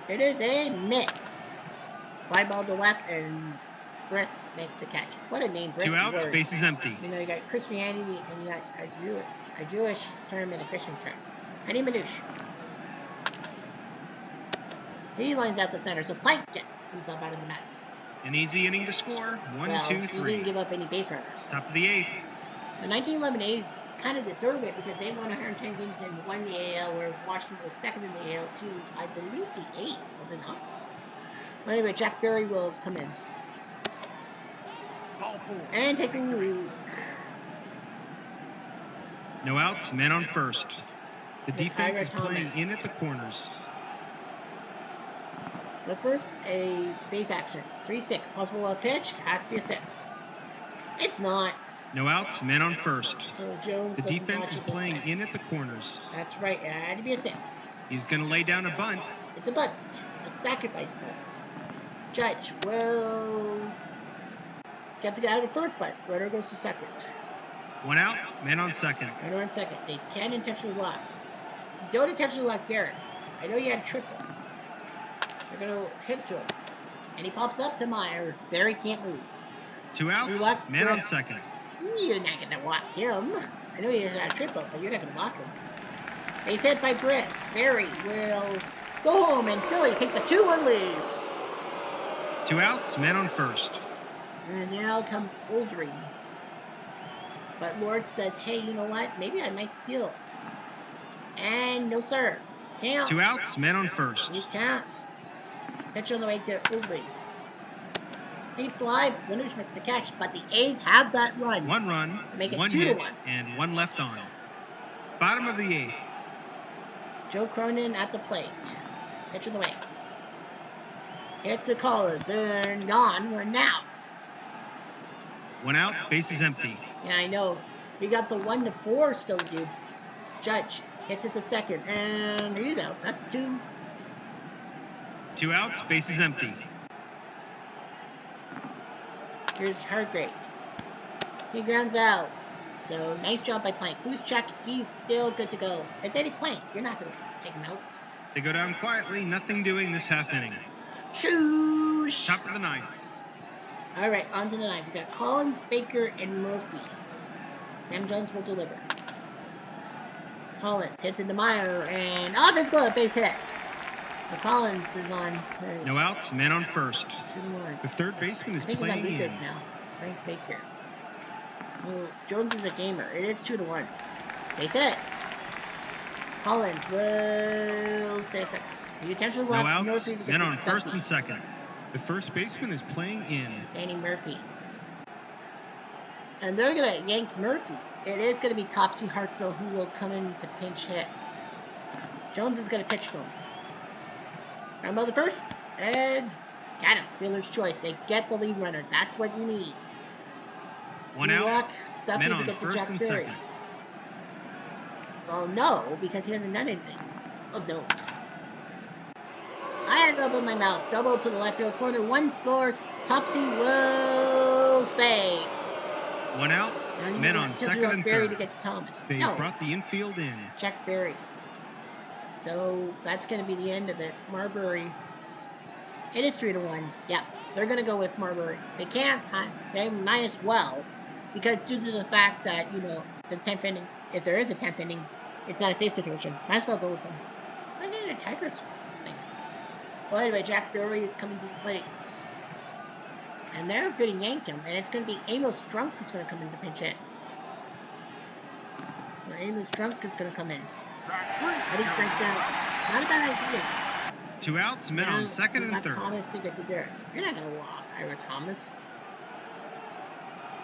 It is a miss. Fly ball to left, and Briss makes the catch. What a name, Briss. 2 outs, base is empty. You know, you got Christianity, and you got a Jewish term and a Christian term. Eddie Manouche. He lines out the center, so Plank gets himself out of the mess. An easy inning to score. 1, 2, 3. He didn't give up any base runners. Top of the 8th. The 1911 A's kind of deserve it because they won 110 games and won the AL, whereas Washington was second in the AL to, I believe, the A's, was it not? Well, anyway, Jack Berry will come in. And taking the lead. No outs, man on first. The There's defense Ira is playing Thomas. in at the corners. The first, a base action. 3-6. Possible pitch. Has to be a 6. It's not. No outs, man on first. So Jones The doesn't defense watch is it this playing time. in at the corners. That's right. It had to be a 6. He's going to lay down a bunt. It's a bunt. A sacrifice bunt. Judge will get the guy out of first bunt. Runner goes to second. 1 out, man on second. Runner on second. They can intentionally walk. Don't intentionally walk Derek. I know you had a triple. They're going to hit to him. And he pops up to Meyer. Barry can't move. 2 outs, Walk man on Briss. second. You're not going to walk him. I know he has a triple, but you're not going to walk him. Base hit by Briss. Barry will go home, and Philly takes a 2-1 lead. 2 outs, man on first. And now comes Oldring. But Lord says, hey, you know what? Maybe I might steal. And no, sir. Count. 2 outs, man on first. You can't. Pitch on the way to Oldring. Deep fly. Manouche makes the catch, but the A's have that run. 1 run, Make it 1 2-1. hit, and 1 left on. Bottom of the 8th. Joe Cronin at the plate. Pitch on the way. Hit to Collins, and gone. We're now. 1 out, base is empty. Yeah, I know. We got the 1-4 still to do. Judge hits it to second, and he's out. That's 2. 2 outs, base is empty. Here's Hargrave. He grounds out. So nice job by Plank. Who's check? He's still good to go. It's Eddie Plank. You're not going to take him out. They go down quietly, nothing doing this half inning. Shoosh! Top of the ninth. All right, on to the ninth. We got Collins, Baker, and Murphy. Sam Jones will deliver. Collins hits into Meyer, and off his glove, base hit. So Collins is on. No outs, man on first. 2-1. The third baseman is I think he's on playing in. Baker's now. Frank Baker. Well, Jones is a gamer. It is 2-1. Base hit. Collins will stay second. You potentially No want outs, Murphy to get men to on Stumpy. first and second. The first baseman is playing in. Danny Murphy. And they're going to yank Murphy. It is going to be Topsy Hartzell who will come in to pinch hit. Jones is going to pitch to him. Rambo the first, and got him. Fielder's choice. They get the lead runner. That's what you need. One out, Stuffy men to on get to first Jack and Berry. second. Well, no, because he hasn't done anything. Oh, no. I had rub in my mouth. Double to the left field corner. One scores. Topsy will stay. One out, men on second and Berry third. to get to Thomas. They No. brought the infield in. Jack Berry. So that's going to be the end of it. Marbury. It is 3-1. Yeah, they're going to go with Marbury. They can't. They might as well, because due to the fact that the 10th inning, if there is a 10th inning, it's not a safe situation. Might as well go with them. Why is it a Tigers thing? Well, anyway, Jack Berry is coming to the plate, and they're going to yank him, and it's going to be Amos Strunk who's going to come in to pinch hit. So Amos Strunk is going to come in. But he strikes out. Not a bad idea. 2 outs, men on second and third. Thomas to get to Derek. You're not going to walk Ira Thomas.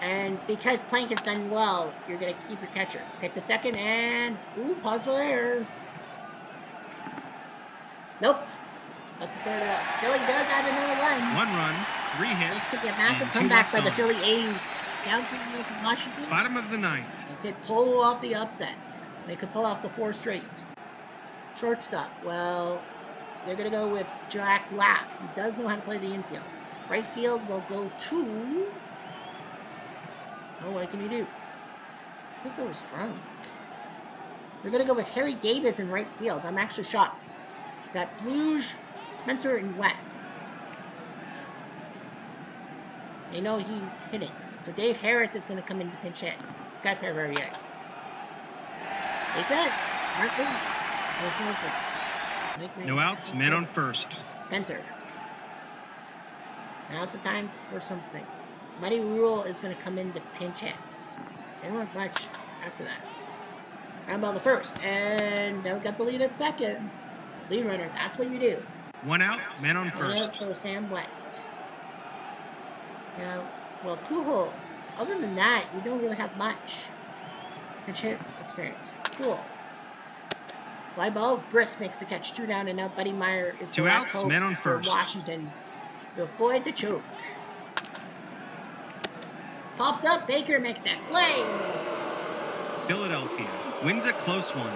And because Plank has done well, you're going to keep your catcher. Hit the second and... Ooh, possible error. Nope. That's the third out. Philly does add another run. 1 run, 3 hits. This could be a massive comeback by the Philly A's. Down 3-0 from Washington. Bottom of the ninth. They could pull off the upset. They could pull off the 4 straight. Shortstop. Well, they're going to go with Jack Lapp. He does know how to play the infield. Right field will go to... Oh, what can you do? I think that was strong. We're going to go with Harry Davis in right field. I'm actually shocked. Got Blues, Spencer, and West. They know he's hitting. So Dave Harris is going to come in to pinch hit. He's got a pair of very eyes. They said, no outs, men on first. Spencer. Now's the time for something. Muddy Rule is going to come in to pinch hit. They don't want much after that. Rambo the first, and they'll get the lead at second. Lead runner, that's what you do. 1 out, man on first. 1 out for Sam West. Now, well, Kuhl, other than that, you don't really have much pinch hit experience. Cool. Fly ball, Brisk makes the catch. 2 down, and now Buddy Meyer is the 2 last outs, hope men on for first. Washington to avoid the choke. Pops up, Baker makes that play. Philadelphia wins a close one.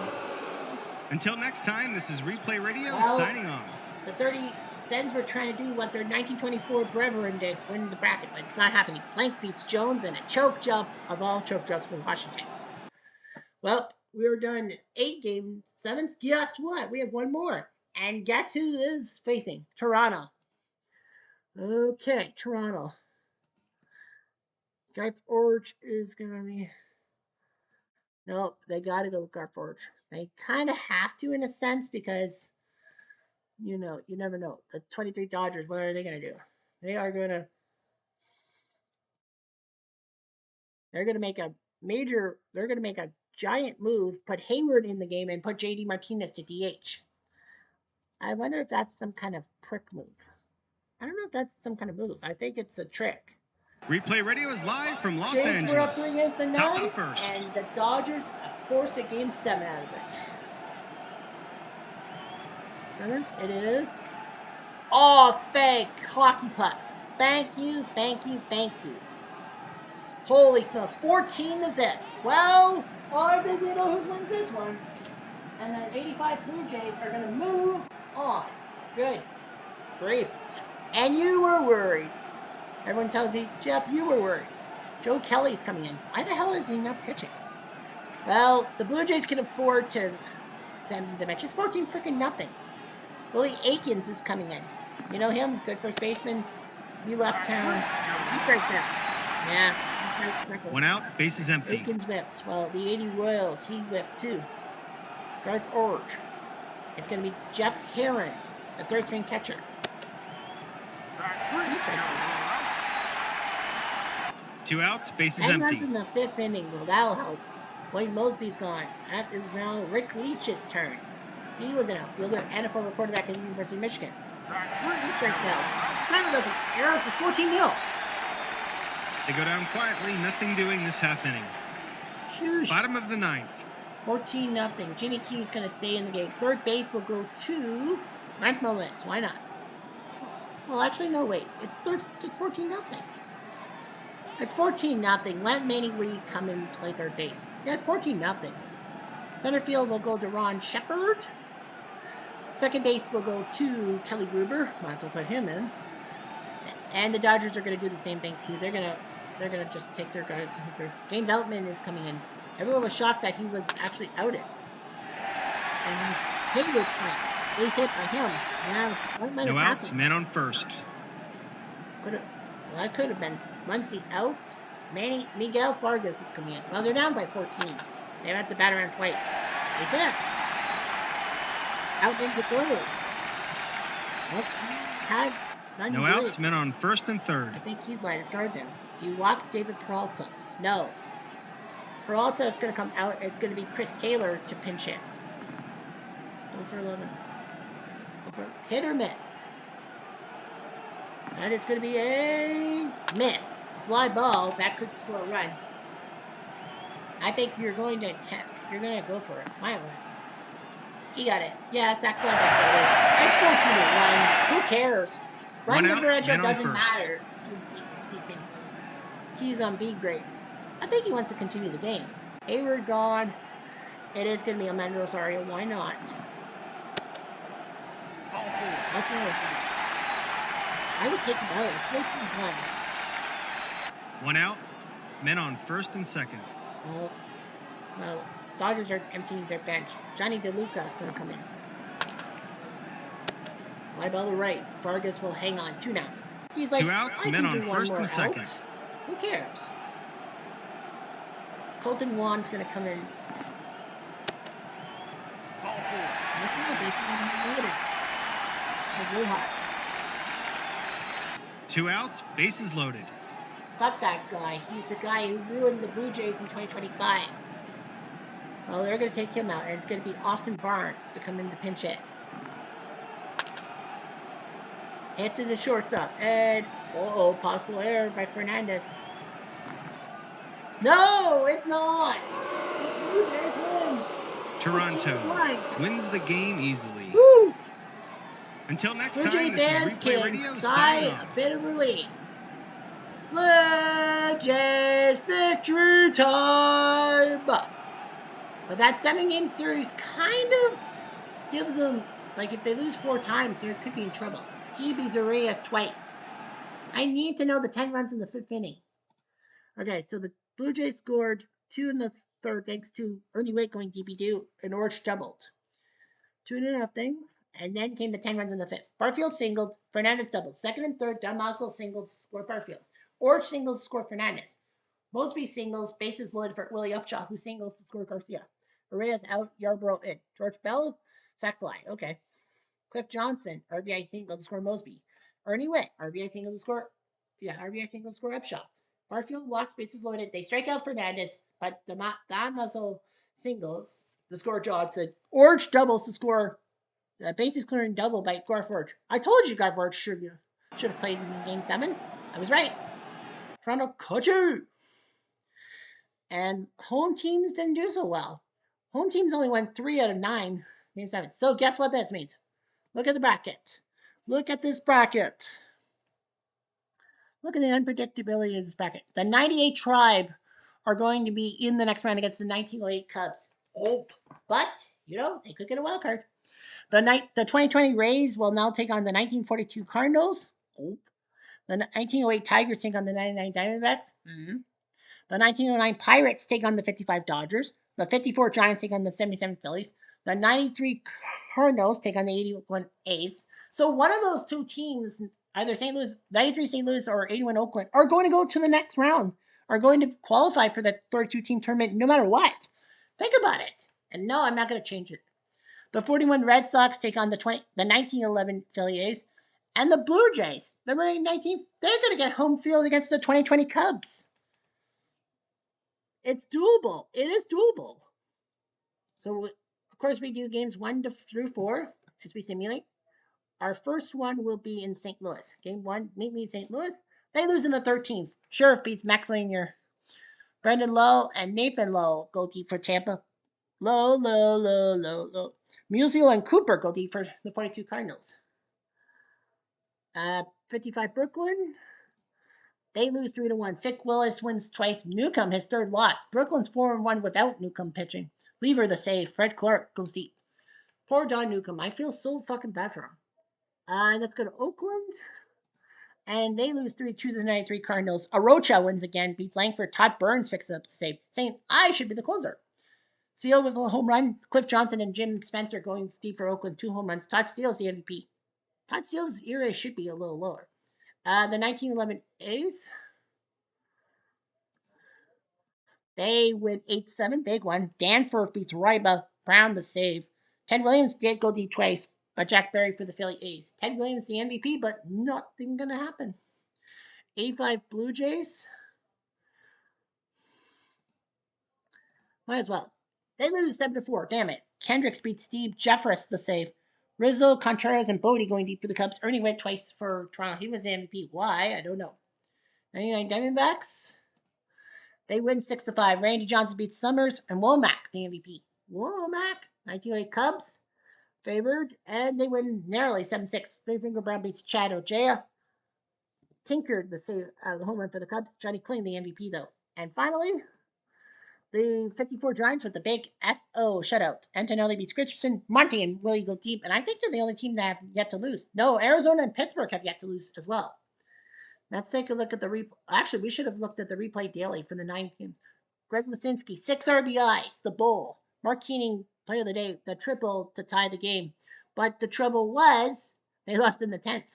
Until next time, this is Replay Radio signing off. The 30 Sens were trying to do what their 1924 brethren did, win the bracket, but it's not happening. Plank beats Jones in a choke job of all choke jobs for Washington. Well, we were done 8 games, 7. Guess what? We have 1 more. And guess who is facing? Toronto. Okay, Toronto. Guy Forge is going to be... Nope, they got to go with Gar Forge. They kind of have to in a sense because, you never know. The 23 Dodgers, what are they going to do? They're going to make a giant move, put Hayward in the game, and put JD Martinez to DH. I wonder if that's some kind of prick move. I don't know if that's some kind of move. I think it's a trick. Replay Radio is live from Los Jays Angeles. were up 3-0, Top of the first. and the Dodgers forced a game 7 out of it. 7th, it is. Oh, fake hockey pucks. Thank you. Holy smokes, 14-0. Well, I think we know who wins this one. And the 85 Blue Jays are going to move on. Good grief. And you were worried. Everyone tells me, Jeff, you were worried. Joe Kelly's coming in. Why the hell is he not pitching? Well, the Blue Jays can afford to empty the bench. It's 14 freaking nothing. Willie Aikens is coming in. You know him? Good first baseman. He left town. He strikes out. Yeah. One out, bases empty. Aikens whiffs. Well, the 80 Royals, he whiffed too. Garth Orge. It's going to be Jeff Herron, the third string catcher. He strikes out. 2 outs, bases 10 empty. runs in the fifth inning. Well, that'll help. Wayne Mosby's gone. That is now Rick Leach's turn. He was an outfielder and a former quarterback at the University of Michigan. He strikes out. Trny does an error for 14-0. They go down quietly, nothing doing this half inning. Shoosh. Bottom of the ninth. 14-0. Jimmy Key's going to stay in the game. Third base will go to Lance Mullins. Why not? Well, actually, no, wait. It's 14-0. It's 14-0. Let Manny Lee come and play third base. Yeah, it's 14-0. Center field will go to Ron Shepard. Second base will go to Kelly Gruber. Might as well put him in. And the Dodgers are going to do the same thing too. They're gonna just take their guys. James Outman is coming in. Everyone was shocked that he was actually outed. And Hayward playing. Base hit by him. Now, what might have happened? No outs, man on first. That could have been Muncy out. Miguel Vargas is coming in. Well, they're down by 14. They have to bat around twice. They did. Out in the third. No outs, men on first and third. I think he's let his guard down. Do you walk David Peralta? No. Peralta is going to come out. It's going to be Chris Taylor to pinch hit. 0 for 11. Hit or miss. That is going to be a miss. A fly ball. That could score a run. I think you're going to attempt. You're going to go for it. My way. He got it. Yeah, sack fly. That's 14-1. Who cares? Run differential doesn't matter. These things. He's on B grades. I think he wants to continue the game. Hayward gone. It is going to be Amanda Rosario. Why not? I would take him out. It's 14-1. 1 out. Men on first and second. Well, Dodgers are emptying their bench. Johnny DeLuca is going to come in. Fly ball to right. Vargas will hang on. 2 now. He's like, 2 outs, I men can do on one first more and second. out. Who cares? Colton Wong's going to come in. This is a basically loaded. 2 outs, bases loaded. Fuck that guy. He's the guy who ruined the Blue Jays in 2025. Well, they're going to take him out, and it's going to be Austin Barnes to come in to pinch hit. Hit to the shortstop, and possible error by Fernandez. No, it's not. The Blue Jays win. Toronto wins the game easily. Woo! Until next Blue Jay time, fans can sigh a bit of relief. Blue Jays victory time! But that 7-game series kind of gives them, like, if they lose 4 times, they could be in trouble. He beats Arias twice. I need to know the 10 runs in the 5th inning. Okay, so the Blue Jays scored 2 in the 3rd thanks to Ernie Waite going DP2, and Orch doubled. 2-0. And then came the 10 runs in the 5th. Barfield singled, Fernandez doubled. 2nd and 3rd, Dunmassel singled, scored Barfield. Orch singles, scored Fernandez. Mosby singles, bases loaded for Willie Upshaw, who singles to score Garcia. Arias out, Yarbrough in. George Bell, sack fly. Okay. Cliff Johnson, RBI single to score Mosby. Ernie Witt, RBI single to score. RBI single to score Upshaw. Barfield walks, bases loaded. They strike out Fernandez, but Dunmassel singles to score Johnson. Orch doubles to score. Bases clearing double by Garth Orch. I told you Garth Orch should have played in Game 7. I was right. Toronto Kochu. And home teams didn't do so well. Home teams only won 3 out of 9 Game 7. So guess what this means? Look at the bracket. Look at this bracket. Look at the unpredictability of this bracket. The 98 Tribe are going to be in the next round against the 1908 Cubs. But, they could get a wild card. The 2020 Rays will now take on the 1942 Cardinals. The 1908 Tigers take on the 99 Diamondbacks. The 1909 Pirates take on the 55 Dodgers. The 54 Giants take on the 77 Phillies. The 93 Cardinals take on the 81 A's. So one of those two teams, either St. Louis, 93 St. Louis or 81 Oakland, are going to go to the next round, are going to qualify for the 32 team tournament no matter what. Think about it. And no, I'm not going to change it. The 41 Red Sox take on the 1911 Phillies. And the Blue Jays, the 19, they're going to get home field against the 2020 Cubs. It's doable. It is doable. So, of course, we do games 1 through 4 as we simulate. Our first one will be in St. Louis. Game 1, meet me in St. Louis. They lose in the 13th. Sheriff beats Max Lanier. Brendan Lowe and Nathan Lowe go deep for Tampa. Low. Musial and Cooper go deep for the 42 Cardinals. 55 Brooklyn. They lose 3-1. Fick Willis wins twice. Newcomb, his third loss. Brooklyn's 4-1 without Newcomb pitching. Lever the save. Fred Clark goes deep. Poor Don Newcomb. I feel so fucking bad for him. Let's go to Oakland. And they lose 3-2 to the 93 Cardinals. Arocha wins again. Beats Langford. Todd Burns picks up the save, saying, I should be the closer. Seal with a home run. Cliff Johnson and Jim Spencer going deep for Oakland. 2 home runs. Todd Steele's the MVP. Todd Steele's ERA should be a little lower. The 1911 A's. They win 8-7. Big one. Danforth beats Ryba. Brown the save. Ted Williams did go deep twice, but Jack Berry for the Philly A's. Ted Williams the MVP, but nothing gonna happen. 85 Blue Jays. Might as well. They lose 7-4. Damn it. Kendricks beats Steve Jeffress the save. Rizzo, Contreras, and Bodie going deep for the Cubs. Ernie went twice for Toronto. He was the MVP. Why? I don't know. 99 Diamondbacks. They win 6-5. Randy Johnson beats Summers and Womack, the MVP. Womack, 1908 Cubs, favored, and they win narrowly 7-6. Finger Brown beats Chad Ojea. Tinker, the home run for the Cubs. Johnny Kling, the MVP, though. And finally, the 54 Giants with the big SO shutout. Antonelli beats Christensen. Monty and Willie go deep, and I think they're the only team that have yet to lose. No, Arizona and Pittsburgh have yet to lose as well. Let's take a look at the replay. Actually, we should have looked at the replay daily for the 9th game. Greg Lisinski, 6 RBIs, the bull. Mark Keening, player of the day, the triple to tie the game. But the trouble was, they lost in the 10th.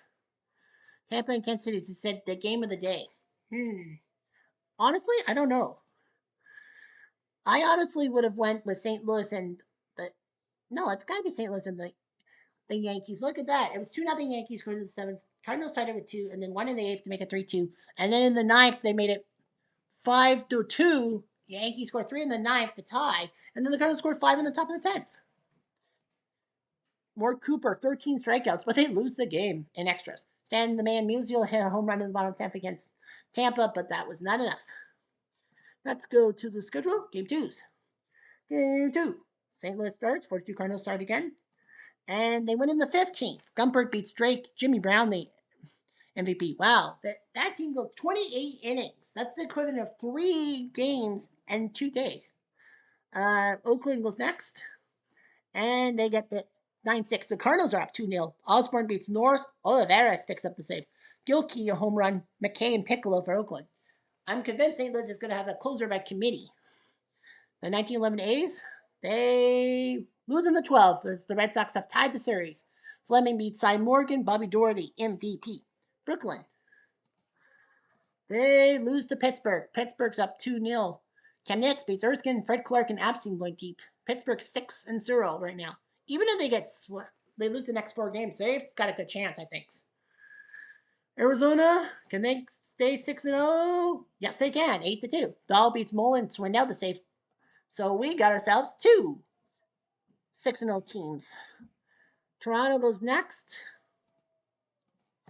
Tampa and Kansas City said the game of the day. Honestly, I don't know. I honestly would have went with St. Louis and the. No, it's got to be St. Louis and the Yankees. Look at that. It was 2-0 Yankees going to the 7th. Cardinals tied it with 2, and then 1 in the 8th to make it 3-2. And then in the 9th, they made it 5-2. The Yankees scored 3 in the 9th to tie, and then the Cardinals scored 5 in the top of the 10th. Ward Cooper, 13 strikeouts, but they lose the game in extras. Stan the Man Musial hit a home run in the bottom 10th against Tampa, but that was not enough. Let's go to the schedule. Game 2s. Game 2. St. Louis starts. 42 Cardinals start again. And they win in the 15th. Gumpert beats Drake. Jimmy Brown, the MVP. Wow. That team goes 28 innings. That's the equivalent of 3 games and 2 days. Oakland goes next. And they get the 9-6. The Cardinals are up 2-0. Osborne beats Norris. Olivares picks up the save. Gilkey, a home run. McKay and Piccolo for Oakland. I'm convinced St. Louis is going to have a closer by committee. The 1911 A's, they lose in the 12th as the Red Sox have tied the series. Fleming beats Cy Morgan. Bobby Doerr, the MVP. Brooklyn, they lose to Pittsburgh. Pittsburgh's up 2-0. Cam Nix beats Erskine. Fred Clark and Abstein going deep. Pittsburgh 6-0 right now. Even if they lose the next 4 games, they've got a good chance, I think. Arizona, can they stay 6-0? Yes, they can. 8-2. Dahl beats Mullen. Swindell the save. So we got ourselves 2 6-0 teams. Toronto goes next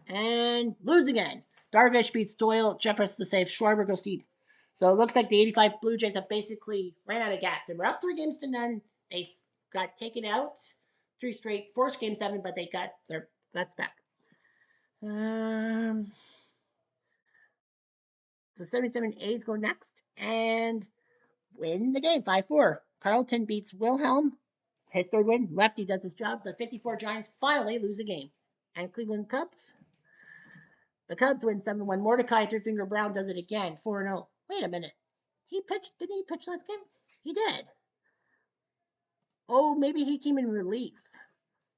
and lose again. Darvish beats Doyle. Jeffress the save. Schwarber goes deep. So it looks like the 85 Blue Jays have basically ran out of gas. They were up 3-0. They got taken out 3 straight, forced game 7, but they got their butts back. The 77 A's go next and win the game 5-4. Carlton beats Wilhelm. His 3rd win. Lefty does his job. The 54 Giants finally lose a game. And Cleveland Cubs. The Cubs win 7-1. Mordecai Three Finger Brown does it again. 4-0. Wait a minute. He pitched. Didn't he pitch last game? He did. Oh, maybe he came in relief.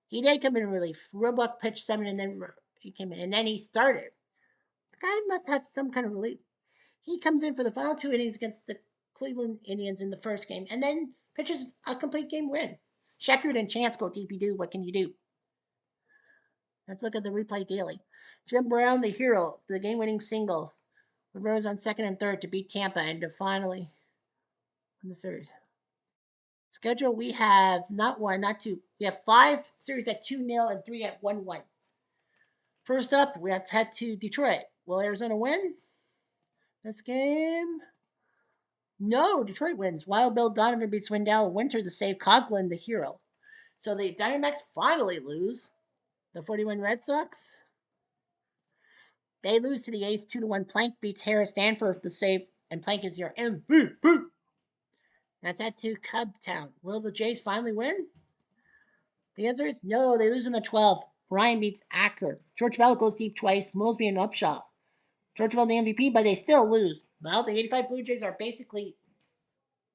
He did come in relief. Roebuck pitched 7, and then he came in, and then he started. The guy must have some kind of relief. He comes in for the final 2 innings against the Cleveland Indians in the first game, and then pitches a complete game win. Sheckard and Chance go DP2. What can you do? Let's look at the replay daily. Jim Brown, the hero, the game-winning single, rose on second and third to beat Tampa and to finally win the series. Schedule, we have not one, not two. We have 5 series at 2-0 and 3 at 1-1. First up, let's head to Detroit. Will Arizona win this game? No, Detroit wins. Wild Bill Donovan beats Wendell Winter to save Coughlin, the hero. So the Diamondbacks finally lose. The 41 Red Sox, they lose to the A's 2-1. Plank beats Harris Stanford to save, and Plank is your MVP. That's head to Cubtown. Will the Jays finally win? The answer is no. They lose in the 12th. Ryan beats Acker. George Bell goes deep twice. Mosby and Upshaw. George Bell the MVP, but they still lose. Well, the 85 Blue Jays are basically,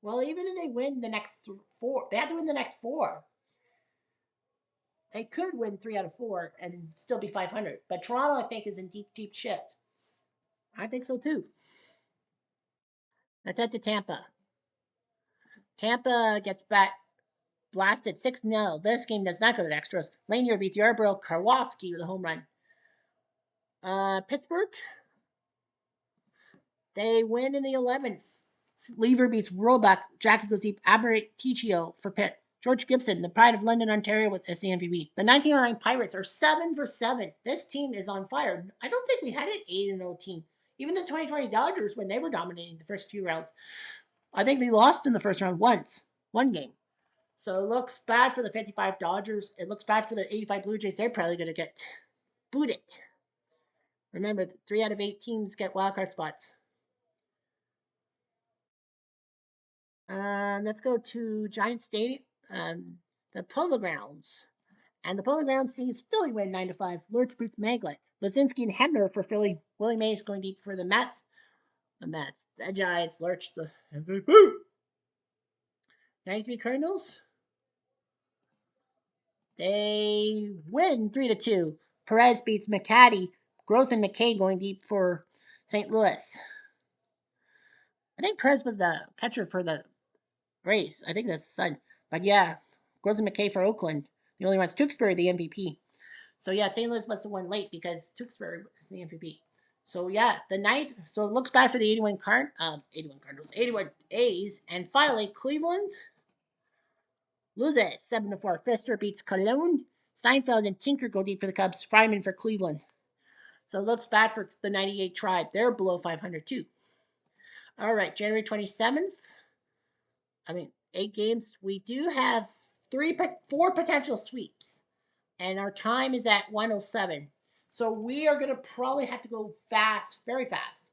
well, even if they win the next 4, they have to win the next 4. They could win 3 out of 4 and still be 500. But Toronto, I think, is in deep, deep shit. I think so too. Let's head to Tampa. Tampa gets back blasted 6-0. This game does not go to extras. Lanier beats Yarbrough Karwoski with a home run. Pittsburgh, they win in the 11th. Lever beats Roebuck. Jackie goes deep. Aberticchio for Pitt. George Gibson, the pride of London, Ontario, with the MVP. The 1909 Pirates are 7 for 7. This team is on fire. I don't think we had an 8-0 team. Even the 2020 Dodgers, when they were dominating the first few rounds, I think they lost in the first round once, one game. So it looks bad for the 55 Dodgers. It looks bad for the 85 Blue Jays. They're probably going to get booted. Remember, 3 out of 8 teams get wildcard spots. Let's go to Giant Stadium, the Polo Grounds. And the Polo Grounds sees Philly win 9-5. Lurch beats Maglet. Lazinski and Hebner for Philly. Willie Mays going deep for the Mets. The Mets. The Giants. Lurch the MVP. 93 Cardinals. They win 3-2. Perez beats McCaddy. Gross and McKay going deep for St. Louis. I think Perez was the catcher for the Rays. I think that's the son. But yeah, Gross and McKay for Oakland. The only ones. Tewksbury, the MVP. So yeah, St. Louis must have won late because Tewksbury is the MVP. So yeah, the ninth. So it looks bad for the 81 Cardinals, 81 A's, and finally Cleveland loses 7-4. Fister beats Cologne. Steinfeld and Tinker go deep for the Cubs. Fryman for Cleveland. So it looks bad for the 98 Tribe. They're below 500 too. All right, January 27th. 8 games. We do have 4 potential sweeps, and our time is at 107. So we are going to probably have to go fast, very fast.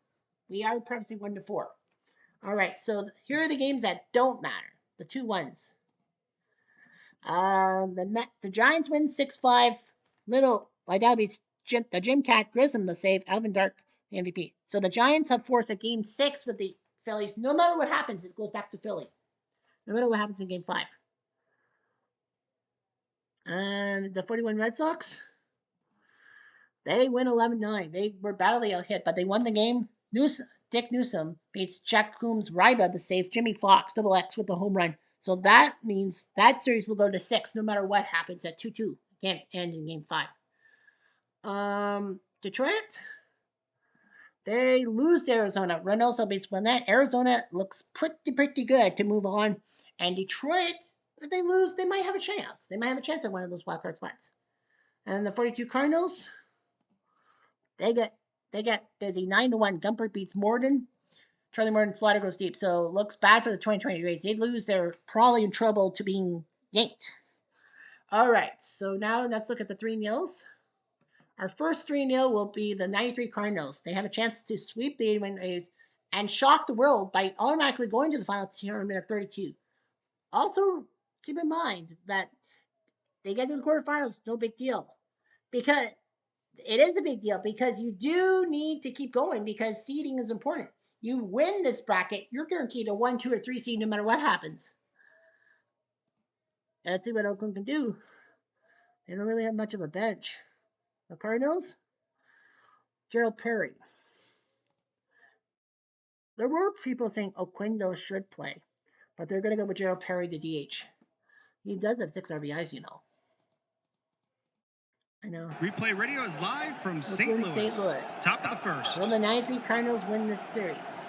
We are promising 1-4. All right, so here are the games that don't matter. The 2 ones. The Giants win 6-5. Little, I doubt it's the Jim Cat Grissom the save. Alvin Dark, the MVP. So the Giants have forced a game 6 with the Phillies. No matter what happens, it goes back to Philly. No matter what happens in game 5. And the 41 Red Sox, they win 11-9. They were badly out hit, but they won the game. Dick Newsom beats Jack Coombs Ryba to save Jimmy Fox, double X with the home run. So that means that series will go to 6 no matter what happens at 2-2. Can't end in game 5. Detroit, they lose to Arizona. Reynoso beats Gwinnett. Arizona looks pretty good to move on. And Detroit, if they lose, they might have a chance. They might have a chance at one of those wildcard spots. And the 42 Cardinals, they get busy. 9-1. Gumper beats Morden. Charlie Morton Slaughter goes deep. So it looks bad for the 2020 Rays. They lose. They're probably in trouble to being yanked. All right. So now let's look at the 3-0s. Our first 3-0 will be the 93 Cardinals. They have a chance to sweep the 81 A's and shock the world by automatically going to the final tournament at 32. Also, keep in mind that they get to the quarterfinals, no big deal. Because it is a big deal because you do need to keep going because seeding is important. You win this bracket, you're guaranteed a 1, 2, or 3 seed no matter what happens. Let's see what Oakland can do. They don't really have much of a bench. The Cardinals, Gerald Perry. There were people saying Oquendo should play, but they're going to go with Gerald Perry, the DH. He does have 6 RBIs, you know. I know. Replay Radio is live from St. Louis. Top of the first. Will the 93 Cardinals win this series?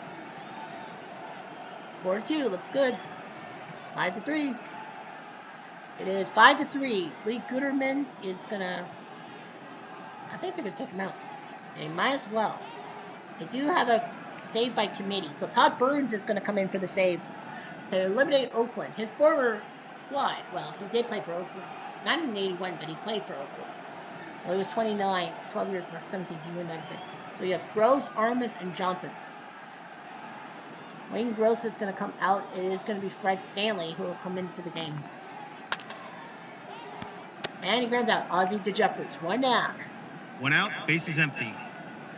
4-2, looks good. 5-3. It is 5-3. Lee Gooderman is gonna. I think they're gonna take him out. They might as well. They do have a save by committee, so Todd Burns is gonna come in for the save to eliminate Oakland. His former squad. Well, he did play for Oakland, not in '81, but he played for Oakland. Well, he was 29, 12 years, 17. He would not have been. So you have Gross, Armas, and Johnson. Wayne Gross is going to come out. It is going to be Fred Stanley who will come into the game. And he grounds out. Ozzie DeJeffers. 1 down. 1 out. Base is empty.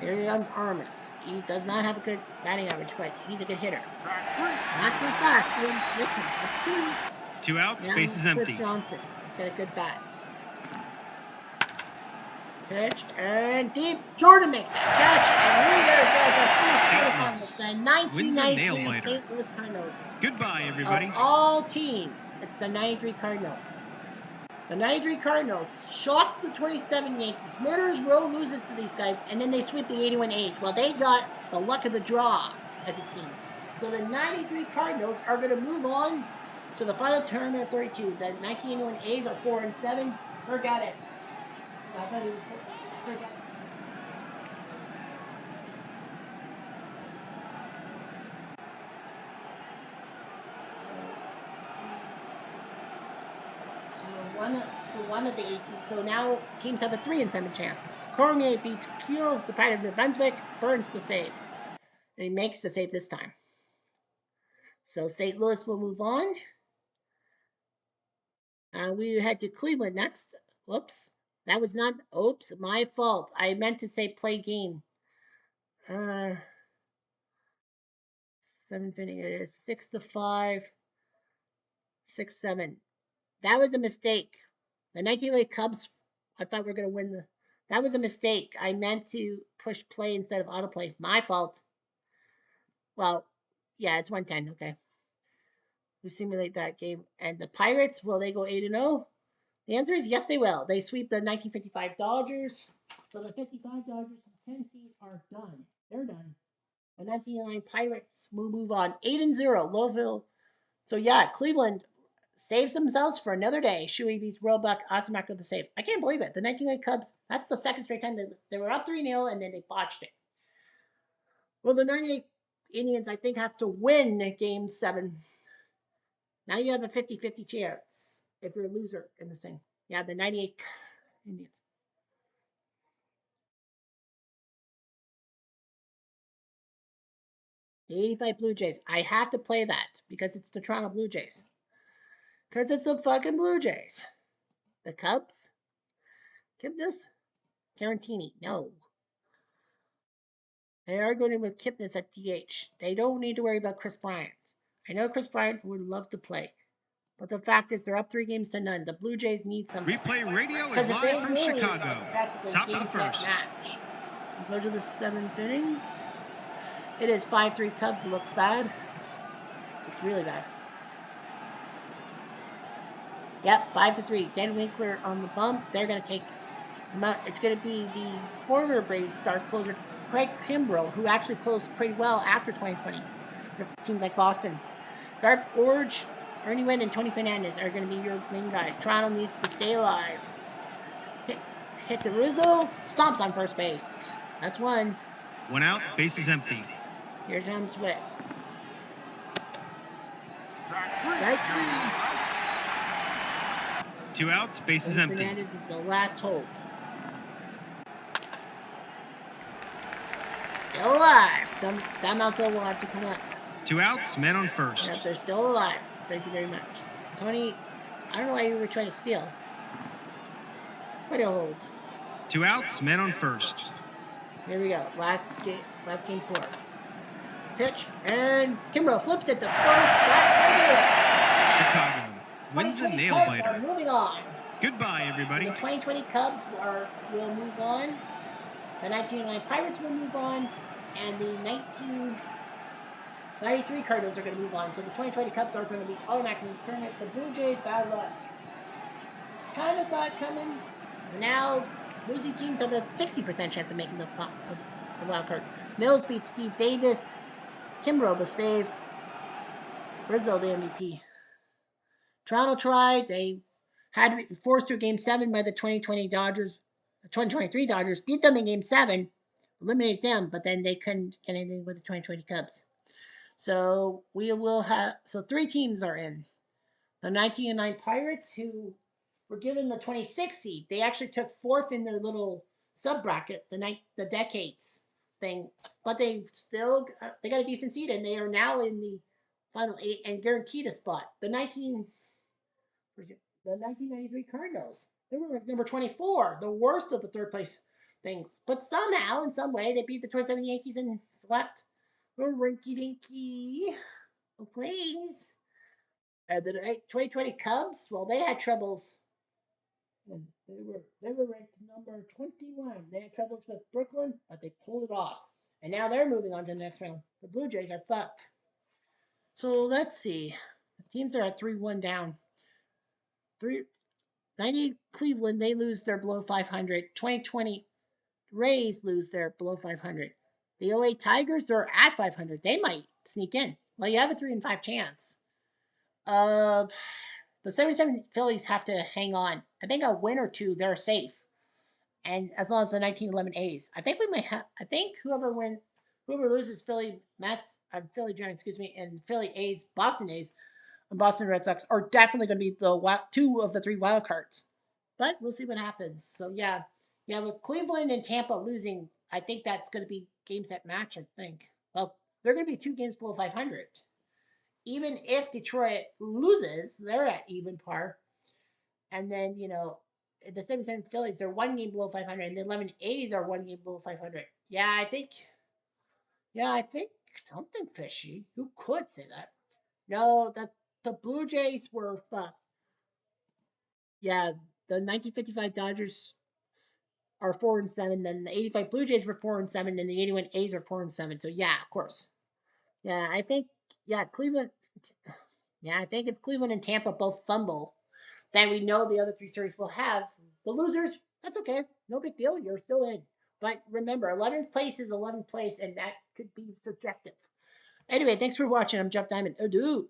Here comes Armas. He does not have a good batting average, but he's a good hitter. Not so fast. Listen. 2 outs. Now base is empty. Johnson. He's got a good bat. Pitch and deep. Jordan makes that catch, and we got ourselves our first score on this. The 1993 St. Louis Cardinals. Goodbye, everybody. Of all teams, it's the 93 Cardinals. The 93 Cardinals shocked the 27 Yankees. Murderers Row loses to these guys, and then they sweep the 81 A's. Well, they got the luck of the draw, as it seemed. So the 93 Cardinals are going to move on to the final tournament of 32. The 1981 A's are 4-7. Forget it. That's how you forget it. So one of the 18. So now teams have a 3-7 chance. Cormier beats Keel, the Pride of New Brunswick. Burns the save. And he makes the save this time. So St. Louis will move on. We head to Cleveland next. Whoops. That was not, oops, my fault. I meant to say play game. 7th inning, it is 6-5, 6-7. That was a mistake. The 1988 Cubs, I thought we were going to win that was a mistake. I meant to push play instead of autoplay. My fault. Well, yeah, it's 110, okay. We simulate that game. And the Pirates, will they go 8-0? The answer is yes, they will. They sweep the 1955 Dodgers. So the 55 Dodgers and 10 seed are done. They're done. The 1989 Pirates will move on. 8-0. Louisville. So yeah, Cleveland saves themselves for another day. Shuey beats Roebuck. Osmack with the save. I can't believe it. The 1988 Cubs, that's the second straight time they were up 3-0 and then they botched it. Well, the 98 Indians, I think, have to win Game 7. Now you have a 50-50 chance if you're a loser in this thing. Yeah, the 98 Indians. The 85 Blue Jays. I have to play that because it's the Toronto Blue Jays. Because it's the fucking Blue Jays. The Cubs? Kipnis? Carantini. No. They are going with Kipnis at DH. They don't need to worry about Chris Bryant. I know Chris Bryant would love to play. But the fact is, they're up 3-0. The Blue Jays need something. Replay Radio is live from Chicago. Top of the first. Match. Go to the 7th inning. It is 5-3 Cubs. It looks bad. It's really bad. Yep, 5-3. Dan Winkler on the bump. They're going to take. It's going to be the former Braves star closer Craig Kimbrell, who actually closed pretty well after 2020. Teams like Boston. Garth Orge, Ernie Wynn, and Tony Fernandez are going to be your main guys. Toronto needs to stay alive. Hit to Rizzo. Stomps on first base. That's 1. 1 out. Base is empty. Here's Hans Witt. Right 3. 2 outs. Base is empty. Fernandez is the last hope. Still alive. Dumb still will have to come up. 2 outs. Men on first. Yep, they're still alive. Thank you very much. Tony, I don't know why you were trying to steal. What a hold. 2 outs. Men on first. Here we go. Last game 4. pitch, and Kimbrough flips it to first. That's Chicago wins a 2020 nail Cubs biter. are moving on. Goodbye, So everybody. the 2020 Cubs will move on. The 1909 Pirates will move on, and the 1993 Cardinals are going to move on. So the 2020 Cubs are going to be automatically tournament. The Blue Jays, bad luck. Kind of saw it coming. And now losing teams have a 60% chance of making the wild card. Mills beats Steve Davis. Kimbrough the save. Rizzo the MVP. Toronto tried. They had to be forced to Game 7 by the 2020 Dodgers. The 2023 Dodgers beat them in Game 7, eliminate them, but then they couldn't get anything with the 2020 Cubs. So we will have. So 3 teams are in. The 1909 Pirates, who were given the 26th seed. They actually took 4th in their little sub bracket, the decades thing, but they still they got a decent seed, and they are now in the final 8 and guaranteed a spot. The 1993 Cardinals, they were ranked number 24, the worst of the third place things, but somehow, in some way, they beat the 27 Yankees and swept the rinky dinky. Oh, please. The 2020 Cubs, well, they had troubles. They were ranked number 21. They had troubles with Brooklyn, but they pulled it off. And now they're moving on to the next round. The Blue Jays are fucked. So let's see. The teams are at 3-1 down. 90 Cleveland, they lose their below 500. 2020 Rays lose their below 500. The '08 Tigers, they're at 500. They might sneak in. Well, you have a 3 and 5 chance. Uh, the 77 Phillies have to hang on. I think a win or two, they're safe. And as long as the 1911 A's, I think we might have. I think whoever loses Philly Giants, excuse me, and Philly A's, Boston A's, and Boston Red Sox are definitely going to be the 2 of the 3 wild cards. But we'll see what happens. So yeah, with Cleveland and Tampa losing, I think that's going to be games that match. I think. Well, they're going to be 2 games below 500. Even if Detroit loses, they're at even par. And then, the 77 Phillies, they're 1 game below 500, and the 11 A's are 1 game below 500. Yeah, I think something fishy. Who could say that? No, the Blue Jays were, yeah, the 1955 Dodgers are 4-7, then the 85 Blue Jays were 4-7, and the 81 A's are 4-7. So, yeah, of course. Yeah, I think, yeah, Cleveland, yeah, I think if Cleveland and Tampa both fumble, then we know the other 3 series will have the losers. That's okay. No big deal. You're still in. But remember, 11th place is 11th place, and that could be subjective. Anyway, thanks for watching. I'm Jeff Diamond. Adieu.